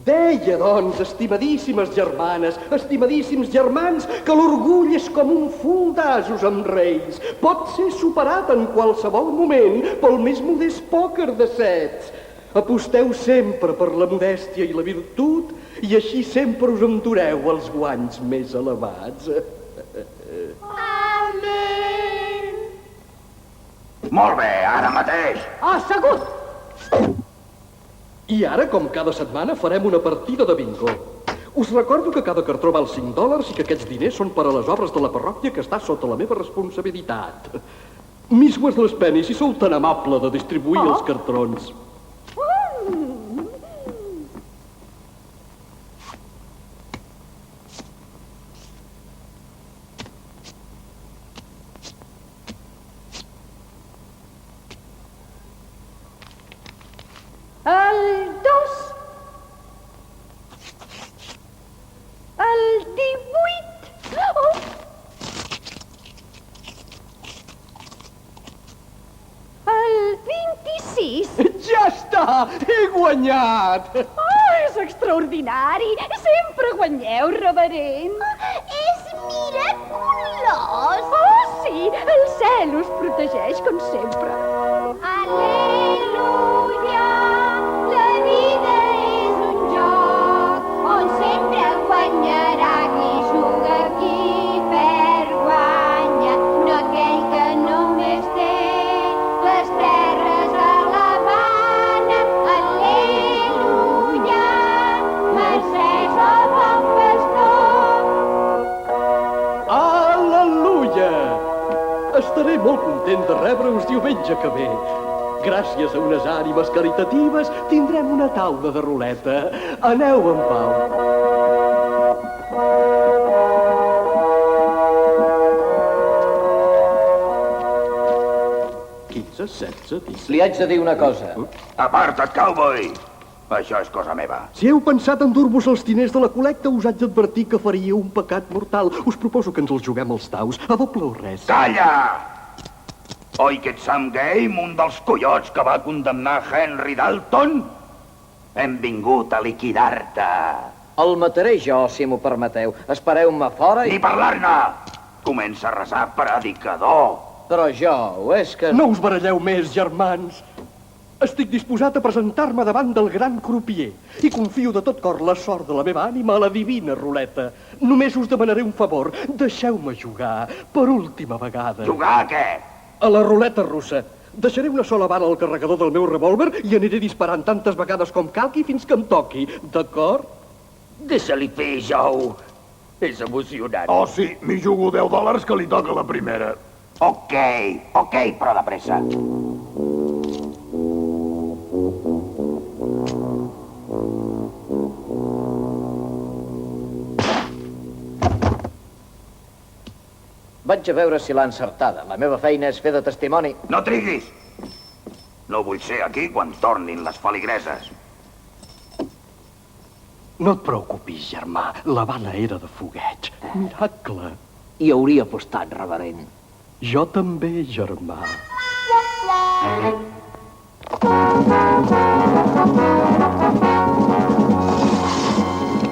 Deia, doncs, estimadíssimes germanes, estimadíssims germans, que l'orgull és com un ful d'asos amb reis. Pot ser superat en qualsevol moment pel més modest pòquer de sets. Aposteu sempre per la modèstia i la virtut i així sempre us endureu els guanys més elevats. Amén! Molt bé, ara mateix. Assegut! I ara, com cada setmana, farem una partida de bingo. Us recordo que cada cartró val $5 i que aquests diners són per a les obres de la parròquia que està sota la meva responsabilitat. Miss Wesley Penny, si sou tan amable de distribuir els cartrons. El 2, el 18, guanyat! Oh, és extraordinari! Sempre guanyeu, reverend! És miraculós! Oh, sí! El cel us protegeix, com sempre. Aleluia! La vida és un joc on sempre guanyarà qui juga, qui perd guanya. No aquell que només té les terres a l'Havana. Aleluia! Mercès al bon pastor. Al·leluia! Estaré molt content de rebre-us diumenge que ve. Gràcies a unes ànimes caritatives tindrem una taula de ruleta. Aneu en pau. 15, 16, 17... Li haig de dir una cosa. Aparta't, cowboy! Això és cosa meva. Si heu pensat endur-vos els diners de la col·lecta, us haig d'advertir que faríeu un pecat mortal. Us proposo que ens els juguem als taus, a doble o res. Calla! Oi que ets Sam Game, un dels collots que va condemnar Henry Dalton? Hem vingut a liquidar-te. El mataré jo, si m'ho permeteu. Espereu-me fora i... Ni parlar-ne! Comença a resar, predicador. Però jo, és que... No us baralleu més, germans. Estic disposat a presentar-me davant del gran crupier i confio de tot cor la sort de la meva ànima a la divina ruleta. Només us demanaré un favor. Deixeu-me jugar per última vegada. Jugar a què? A la ruleta russa. Deixaré una sola bala al carregador del meu revòlver i aniré disparant tantes vegades com calqui fins que em toqui. D'acord? Deixa-li fer, Joe. És emocionant. Oh, sí, m'hi jugo $10 que li toca la primera. Ok, però de pressa. Vaig a veure si l'ha encertada. La meva feina és fer de testimoni. No triguis! No vull ser aquí quan tornin les feligreses. No et preocupis, germà. La bala era de fogueig. Miracle. Hi hauria apostat, reverend. Jo també, germà.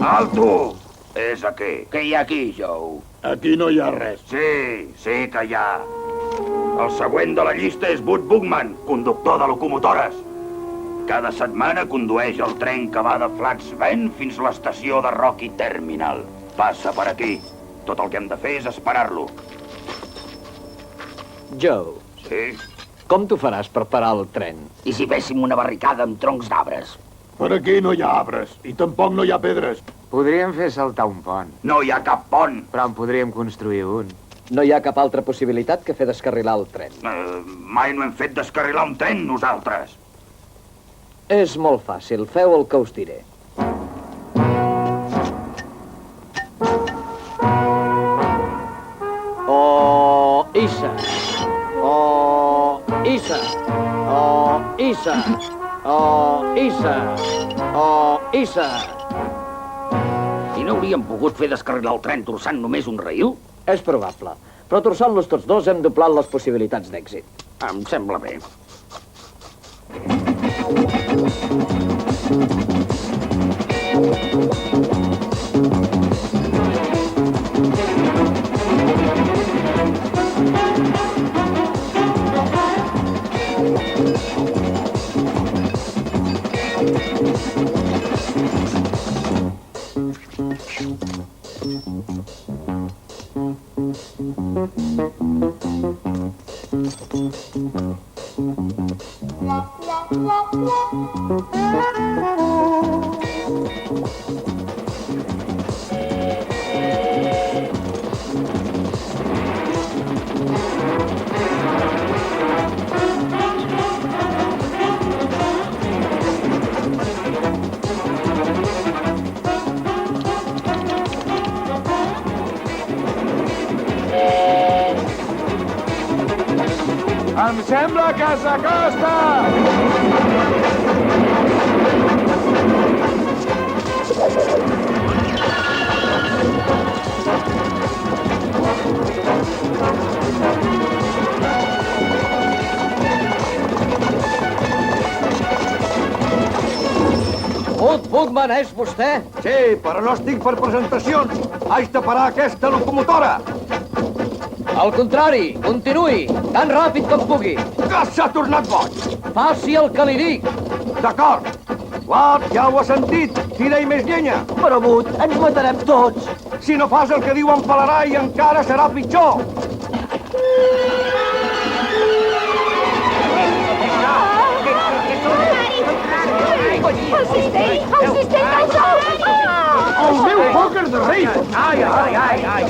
Alto! És aquí. Què hi ha aquí, Joe? Aquí no hi ha res. Sí que hi ha. El següent de la llista és Bud Bookman, conductor de locomotores. Cada setmana condueix el tren que va de Flats Bend fins a l'estació de Rocky Terminal. Passa per aquí. Tot el que hem de fer és esperar-lo. Joe. Sí? Com t'ho faràs per parar el tren? I si féssim una barricada amb troncs d'arbres? Per aquí no hi ha arbres, i tampoc no hi ha pedres. Podríem fer saltar un pont. No hi ha cap pont. Però en podríem construir un. No hi ha cap altra possibilitat que fer descarrilar el tren. Mai no hem fet descarrilar un tren, nosaltres. És molt fàcil. Feu el que us diré. Oh, Isa. Oh, Isa. Oh, Isa. Oh, Isa. Oh, Isa. I no hauríem pogut fer descarrilar el tren torçant només un raïl? És probable. Però torçant-los tots dos hem doblat les possibilitats d'èxit. Em sembla bé. Em sembla que s'acosta! Bugman, és vostè? Sí, però no estic per presentacions. Haig de parar aquesta locomotora. Al contrari, continuï, tan ràpid com pugui. Que s'ha tornat boig. Faci el que li dic. D'acord. Watt, ja ho has sentit. Tira-hi més llenya. Però, Wood, ens matarem tots. Si no fas el que diu en Palarai, encara serà pitjor. El cistell del sol! El meu pòquer de rei! Ai, ai, ai, ai.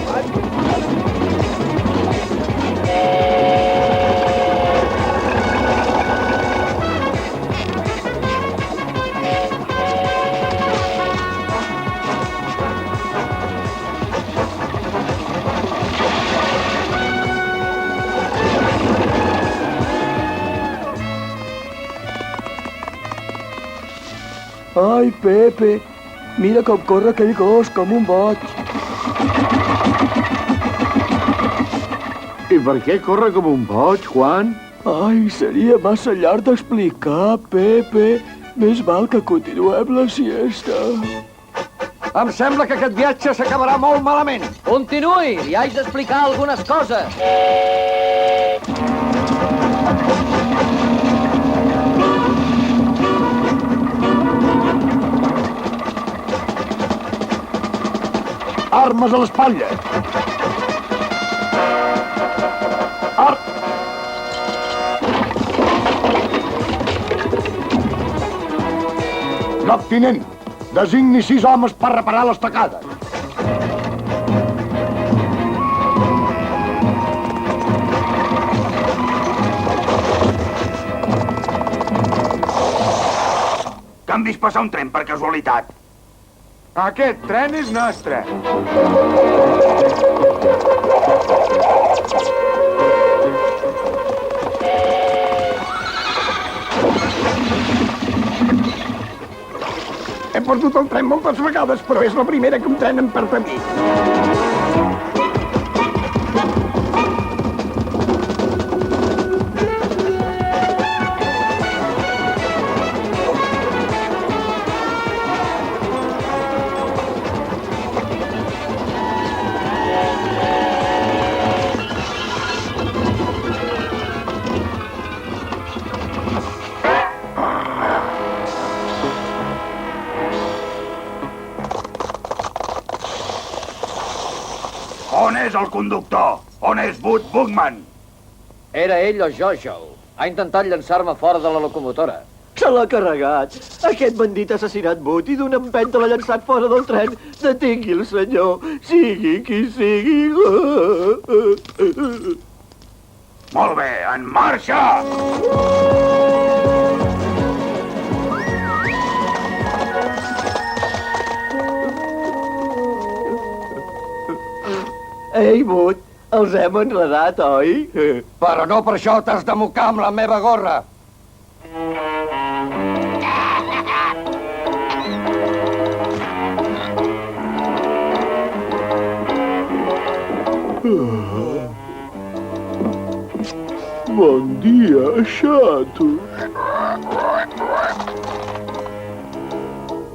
Ai, Pepe, mira com corre aquell gos, com un boig. I per què corre com un boig, Juan? Ai, seria massa llarg d'explicar, Pepe. Més val que continuem la siesta. Em sembla que aquest viatge s'acabarà molt malament. Continuï, li haig d'explicar algunes coses. Armes a l'espatlla. Lloctinent, designi 6 homes per reparar l'estacada. Que han vist passar un tren per casualitat. Aquest tren és nostre. He perdut el tren moltes vegades, però és la primera que un tren em perd a mi. On és el conductor? On és Wood Bugman? Era ell o Jojo. Ha intentat llançar-me fora de la locomotora. Se l'ha carregat. Aquest bandit ha assassinat Wood i d'una empenta l'ha llançat fora del tren. Detingui el senyor, sigui qui sigui. Molt bé, en marxa! Ei, Wood, els hem enredat, oi? Però no per això t'has de mocar amb la meva gorra. Bon dia, xato.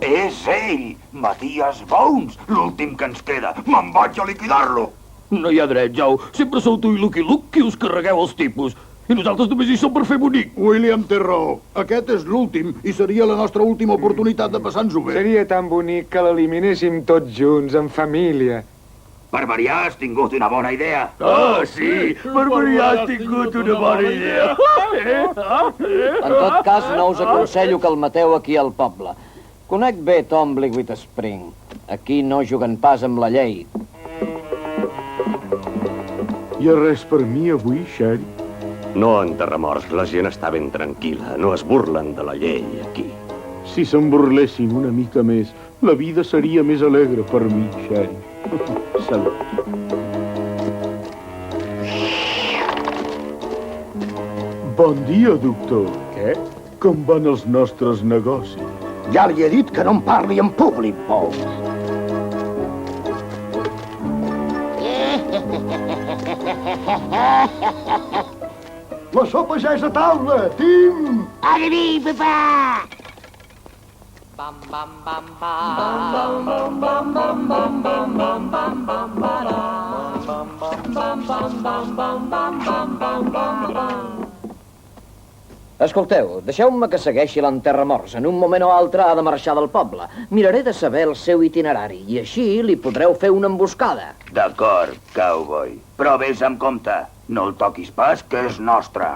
És ell, Matthias Bones, l'últim que ens queda. Me'n vaig a liquidar-lo. No hi ha dret, Jau. Sempre sou tu i Lucky Luke qui us carregueu els tipus. I nosaltres només hi som per fer bonic. William té raó. Aquest és l'últim i seria la nostra última oportunitat de passar-nos-ho bé. Seria tan bonic que l'eliminéssim tots junts, en família. Per variar, has tingut una bona idea. Ah, sí, per variar has tingut una bona idea. En tot cas, no us aconsello que el mateu aquí al poble. Conec bé Tom Blighwit Spring. Aquí no juguen pas amb la llei. Hi ha res per mi avui, Sheriff? No en terremors, la gent està ben tranquil·la. No es burlen de la llei, aquí. Si se'n burlessin una mica més, la vida seria més alegre per mi, Sheriff. Salut. Bon dia, doctor. Què? Com van els nostres negocis? Ja li he dit que no em parli en públic, Paul. La sopa ja és a taula, Tim! Arribi, papà! Escolteu, deixeu-me que segueixi l'enterramorts. En un moment o altre ha de marxar del poble. Miraré de saber el seu itinerari i així li podreu fer una emboscada. D'acord, cowboy. Però vés amb compte. No el toquis pas, que és nostre.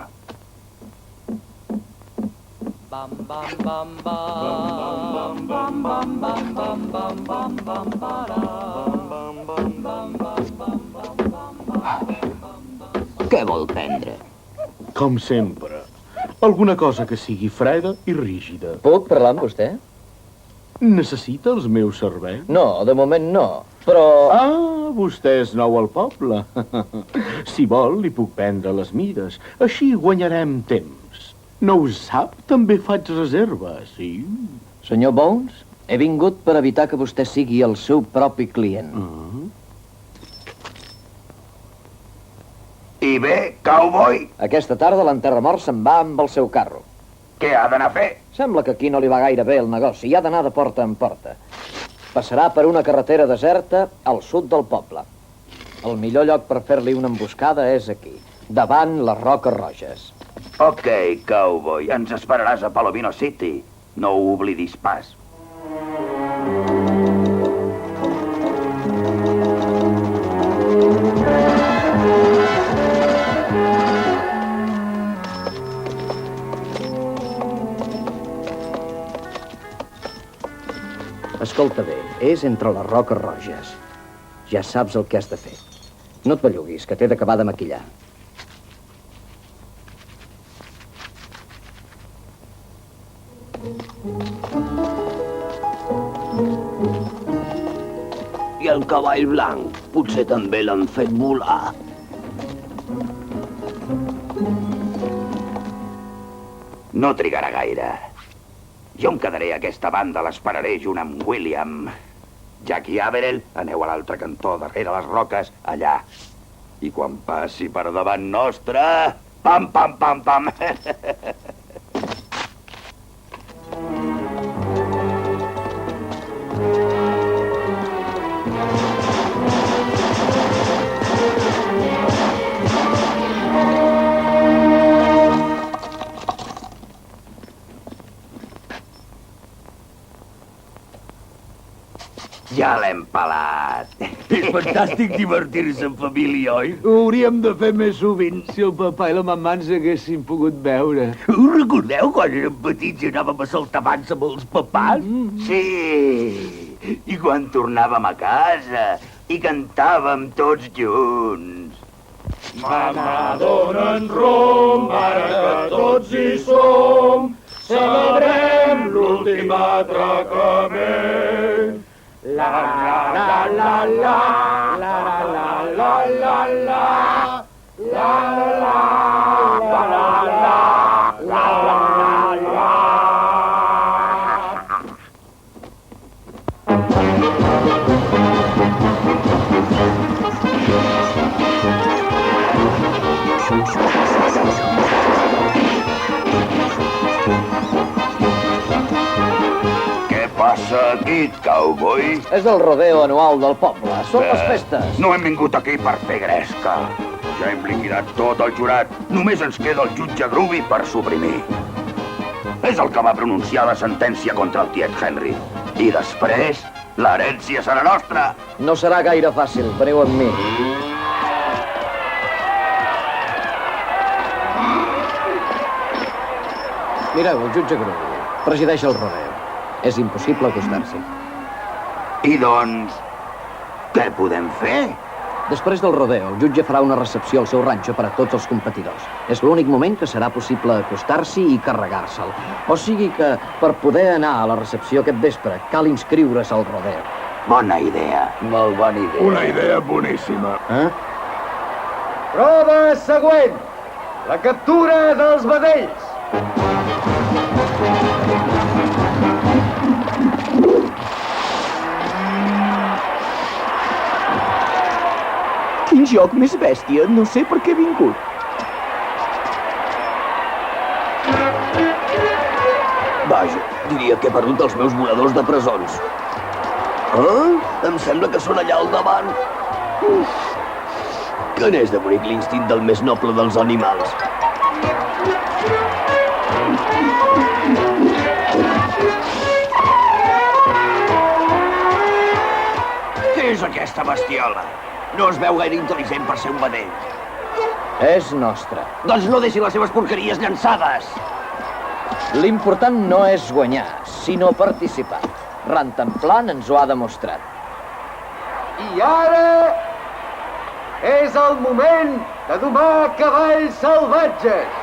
Què vol prendre? Com sempre. Alguna cosa que sigui freda i rígida. Puc parlar amb vostè? Necessita els meus serveis? No, de moment no, però... Ah, vostè és nou al poble. Si vol, li puc prendre les mides. Així guanyarem temps. No ho sap? També faig reserves, sí? Senyor Bones, he vingut per evitar que vostè sigui el seu propi client. I bé, cowboy? Aquesta tarda l'enterramort se'n va amb el seu carro. Què ha d'anar a fer? Sembla que aquí no li va gaire bé el negoci i ha d'anar de porta en porta. Passarà per una carretera deserta al sud del poble. El millor lloc per fer-li una emboscada és aquí, davant les Roques Roges. Ok, cowboy, ens esperaràs a Palomino City. No ho oblidis pas. Escolta bé, és entre les Roques Roges. Ja saps el que has de fer. No et belluguis, que t'he d'acabar de maquillar. I el cavall blanc, potser també l'han fet volar. No trigarà gaire. Jo em quedaré a aquesta banda, l'esperaré junt amb William. Jack i Averill, aneu a l'altre cantó, darrere les roques, allà. I quan passi per davant nostre... Pam, pam, pam, pam! Ja l'hem pelat. És fantàstic divertir-se en família, oi? Ho hauríem de fer més sovint si el papà i la mamà ens haguessin pogut veure. Ho recordeu quan érem petits i anàvem a saltar abans amb els papàs? Sí, i quan tornàvem a casa i cantàvem tots junts. Mama, dona'ns rom, ara que tots hi som, celebrem l'últim atracament. La la la la la, la la la la la, la la la la la, la la la. Què passa aquí, cowboy? És el rodeo anual del poble. Són les festes. No hem vingut aquí per fer gresca. Ja hem liquidat tot el jurat. Només ens queda el jutge Groovy per suprimir. És el que va pronunciar la sentència contra el tiet Henry. I després, l'herència serà nostra. No serà gaire fàcil, veniu amb mi. Mireu, el jutge Groovy presideix el rodeo. És impossible acostar-s'hi. I doncs, què podem fer? Després del rodeo, el jutge farà una recepció al seu ranxo per a tots els competidors. És l'únic moment que serà possible acostar-s'hi i carregar-se'l. O sigui que, per poder anar a la recepció aquest vespre, cal inscriure's al rodeo. Bona idea. Molt bona idea. Una idea boníssima. Prova següent. La captura dels vedells. Quin joc més bèstia, no sé per què he vingut. Va, Vaja, diria que he perdut els meus voladors de presons. Em sembla que són allà al davant. Que n'és de bonic l'instint del més noble dels animals. Què és aquesta bestiola? No es veu gaire intel·ligent per ser un vedell. És nostra. Doncs no deixi les seves porqueries llançades. L'important no és guanyar, sinó participar. Rantanplan ens ho ha demostrat. I ara és el moment de domar cavalls salvatges.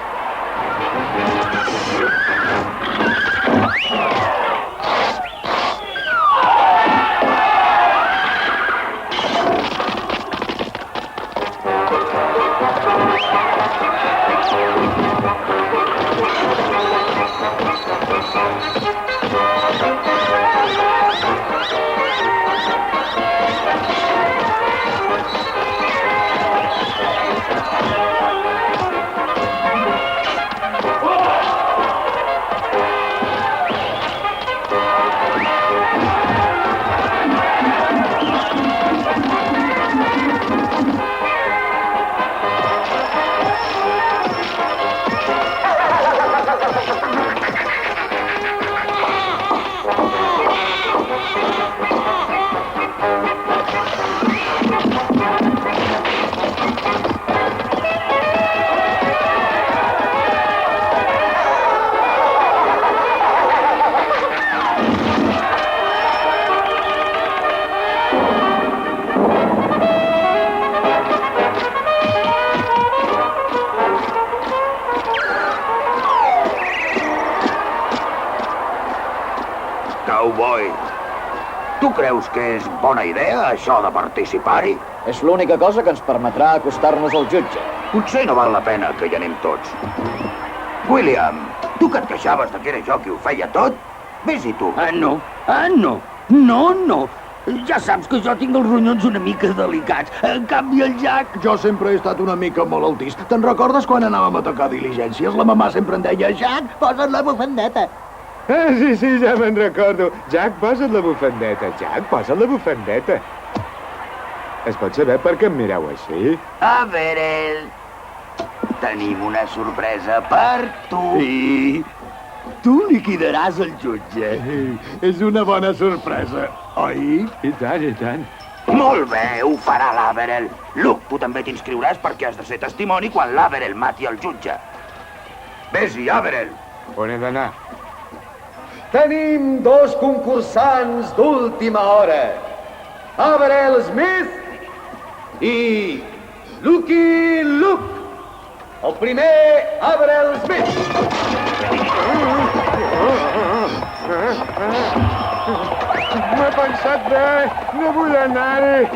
Cowboy, tu creus que és bona idea, això de participar-hi? És l'única cosa que ens permetrà acostar-nos al jutge. Potser no val la pena que hi anem tots. William, tu que et queixaves de que era jo qui ho feia tot, vés-hi tu. No. No. Ja saps que jo tinc els ronyons una mica delicats. En canvi, el Jack... Jo sempre he estat una mica molt altís. Te'n recordes quan anàvem a tocar diligències? La mamà sempre em deia, Jack, posa't la bufandeta. Sí, ja me'n recordo. Jack, posa't la bufandeta. Jack, posa't la bufandeta. Es pot saber per què em mireu així? Averell, tenim una sorpresa per tu. I tu liquidaràs el jutge. És una bona sorpresa, oi? I tant. Molt bé, ho farà l'Averell. Luke, tu també t'inscriuràs perquè has de ser testimoni quan l'Averell mati el jutge. Vés-hi, Averell. On he d'anar? Tenim dos concursants d'última hora. Averell Smith i Lucky Luke. El primer, Averell Smith. M'ho he pensat bé. No vull anar-hi.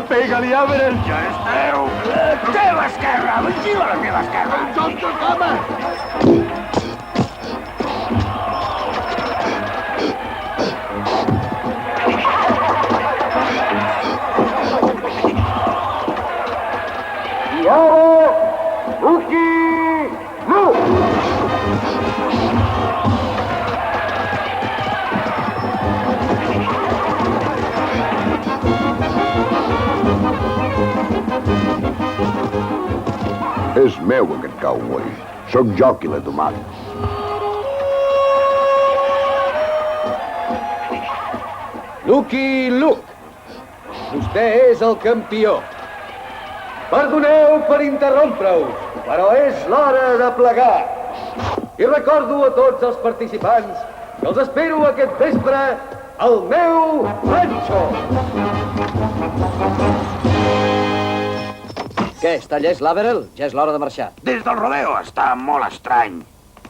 Pega-li, Averell. Ja esteu. Teva esquerra, vigila la teva esquerra. Tot de cama. I ara, Lucky Luke. És meu, aquest cowboy. Sóc jo qui l'he tomat. Lucky Luke, vostè és el campió. Perdoneu per interrompre-us, però és l'hora de plegar. I recordo a tots els participants que els espero aquest vespre al meu ranxo. Què, està llest l'Averell? Ja és l'hora de marxar. Des del rodeo està molt estrany.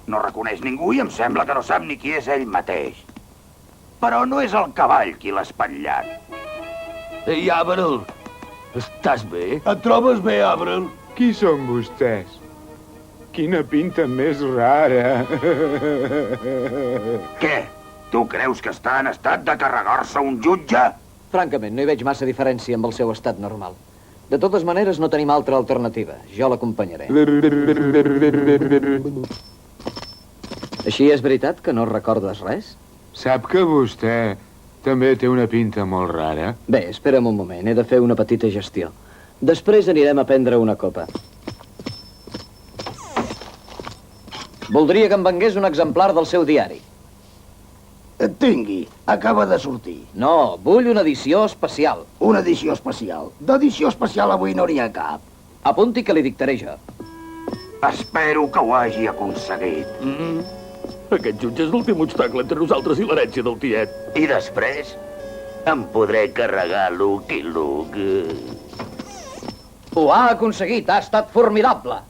No reconeix ningú i em sembla que no sap ni qui és ell mateix. Però no és el cavall qui l'ha espatllat. Ei, Averell, estàs bé? Et trobes bé, Averell? Qui són vostès? quina pinta més rara. Què? Tu creus que està en estat de carregar-se un jutge? Francament, no hi veig massa diferència amb el seu estat normal. De totes maneres, no tenim altra alternativa. Jo l'acompanyaré. Així és veritat que no recordes res? Sap que vostè també té una pinta molt rara? Bé, espera'm un moment, he de fer una petita gestió. Després anirem a prendre una copa. Voldria que em vengués un exemplar del seu diari. Tingui, acaba de sortir. No, vull una edició especial. Una edició especial. D'edició especial avui no n'hi ha cap. Apunti que li dictaré jo. Espero que ho hagi aconseguit. Aquest jutge és l'últim obstacle entre nosaltres i l'herència del tiet. I després em podré carregar Lucky Luke. Ho ha aconseguit, ha estat formidable.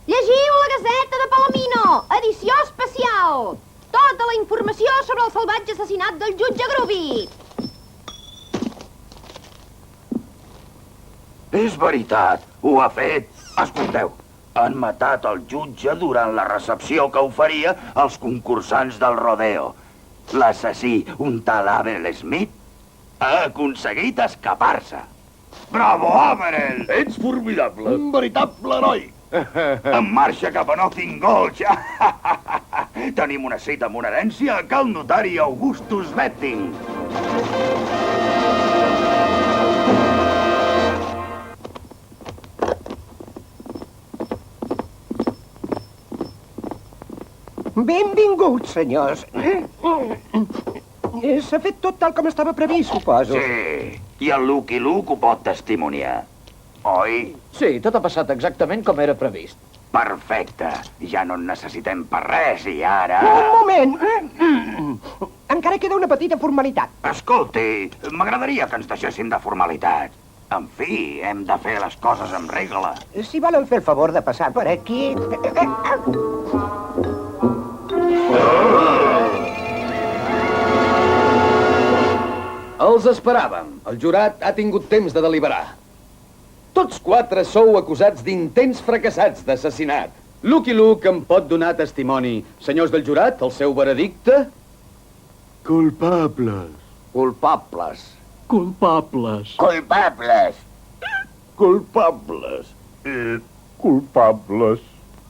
Llegiu la Gazeta de Palomino, edició especial. Tota la informació sobre el salvatge assassinat del jutge Groovy. És veritat, ho ha fet. Escolteu, han matat el jutge durant la recepció que oferia als concursants del rodeo. L'assassí, un tal Abel Smith, ha aconseguit escapar-se. Bravo, Averell! Ets formidable. Un veritable heroi. En marxa cap a Nothing Gulch. Tenim una cita amb una herència a cal notari Augustus Betting. Benvinguts, senyors. S'ha fet tot tal com estava previst, suposo. Sí, i el Lucky Luke ho pot testimoniar. Oi? Sí, tot ha passat exactament com era previst. Perfecte. Ja no en necessitem per res i ara... Un moment! Encara queda una petita formalitat. Escolti, m'agradaria que ens deixessin de formalitat. En fi, hem de fer les coses amb regla. Si volen fer el favor de passar per aquí... Els esperàvem. El jurat ha tingut temps de deliberar. Tots quatre sou acusats d'intents fracassats d'assassinat. Lucky Luke en pot donar testimoni. Senyors del jurat, el seu veredicte? Culpables. Culpables. Culpables. Culpables. Culpables. Culpables.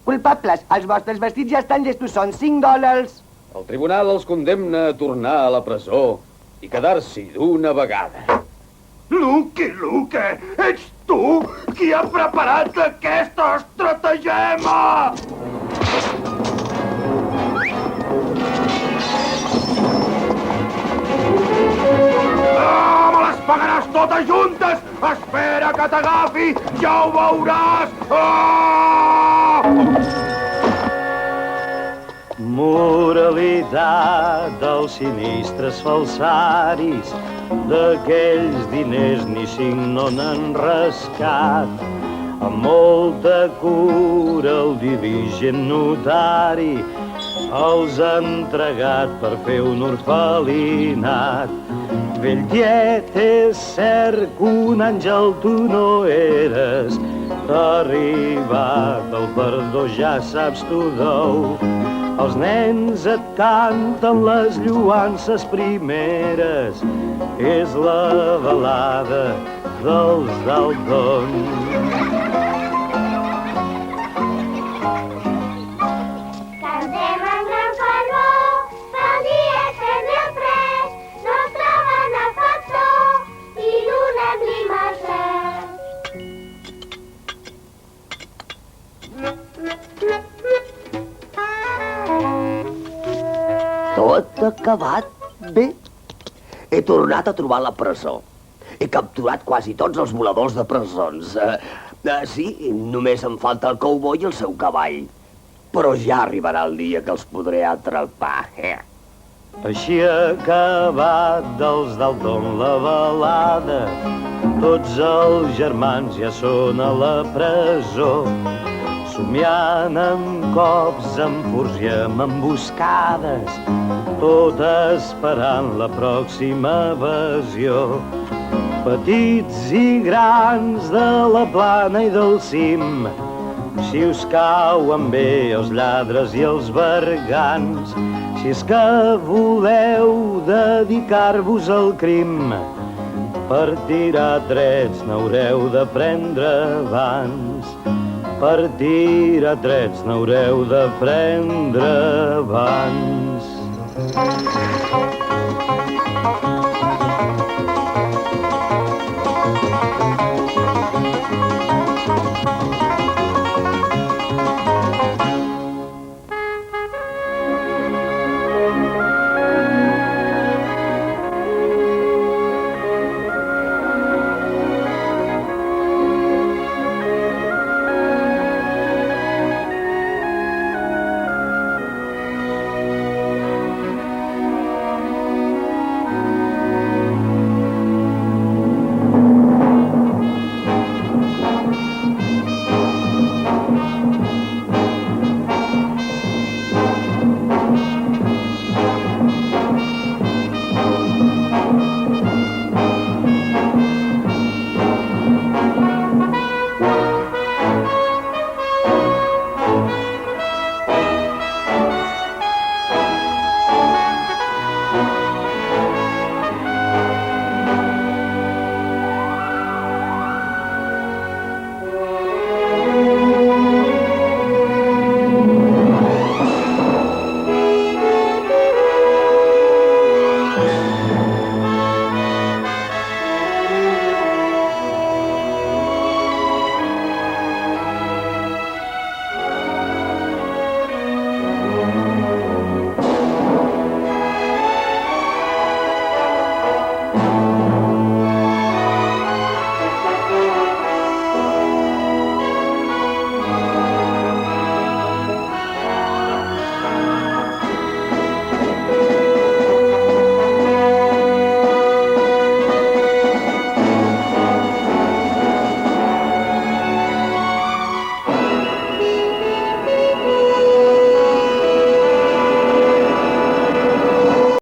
Culpables, els vostres vestits ja estan llestos, són $5. El tribunal els condemna a tornar a la presó i quedar-s'hi d'una vegada. Lucky Luke, ets tu qui ha preparat aquesta estratagema! Me les pagaràs totes juntes! Espera que t'agafi! Ja ho veuràs! Moralitat dels sinistres falsaris, d'aquells diners ni 5 no n'han rascat. Amb molta cura el diligent notari els ha entregat per fer un orfelinat. Vell tiet, és cert que un àngel tu no eres, t'ha arribat el perdó, ja saps tu d'ou. Els nens et canten les lluances primeres, és la balada dels Dalton. Cantem en gran fervor, pel dia fem el pres, nostre benefactor, i donem-li mercès. Tot acabat bé. He tornat a trobar la presó. He capturat quasi tots els voladors de presons. Sí, només em falta el cowboy i el seu cavall. Però ja arribarà el dia que els podré atrapar. Així ha acabat dels Dalton la balada. Tots els germans ja són a la presó, somiant amb cops, amb furs i amb emboscades, tot esperant la pròxima evasió. Petits i grans de la plana i del cim, si us cauen bé els lladres i els bergants, si és que voleu dedicar-vos al crim, per tirar trets n'haureu d'aprendre abans. Per tirar trets n'haureu d'aprendre abans.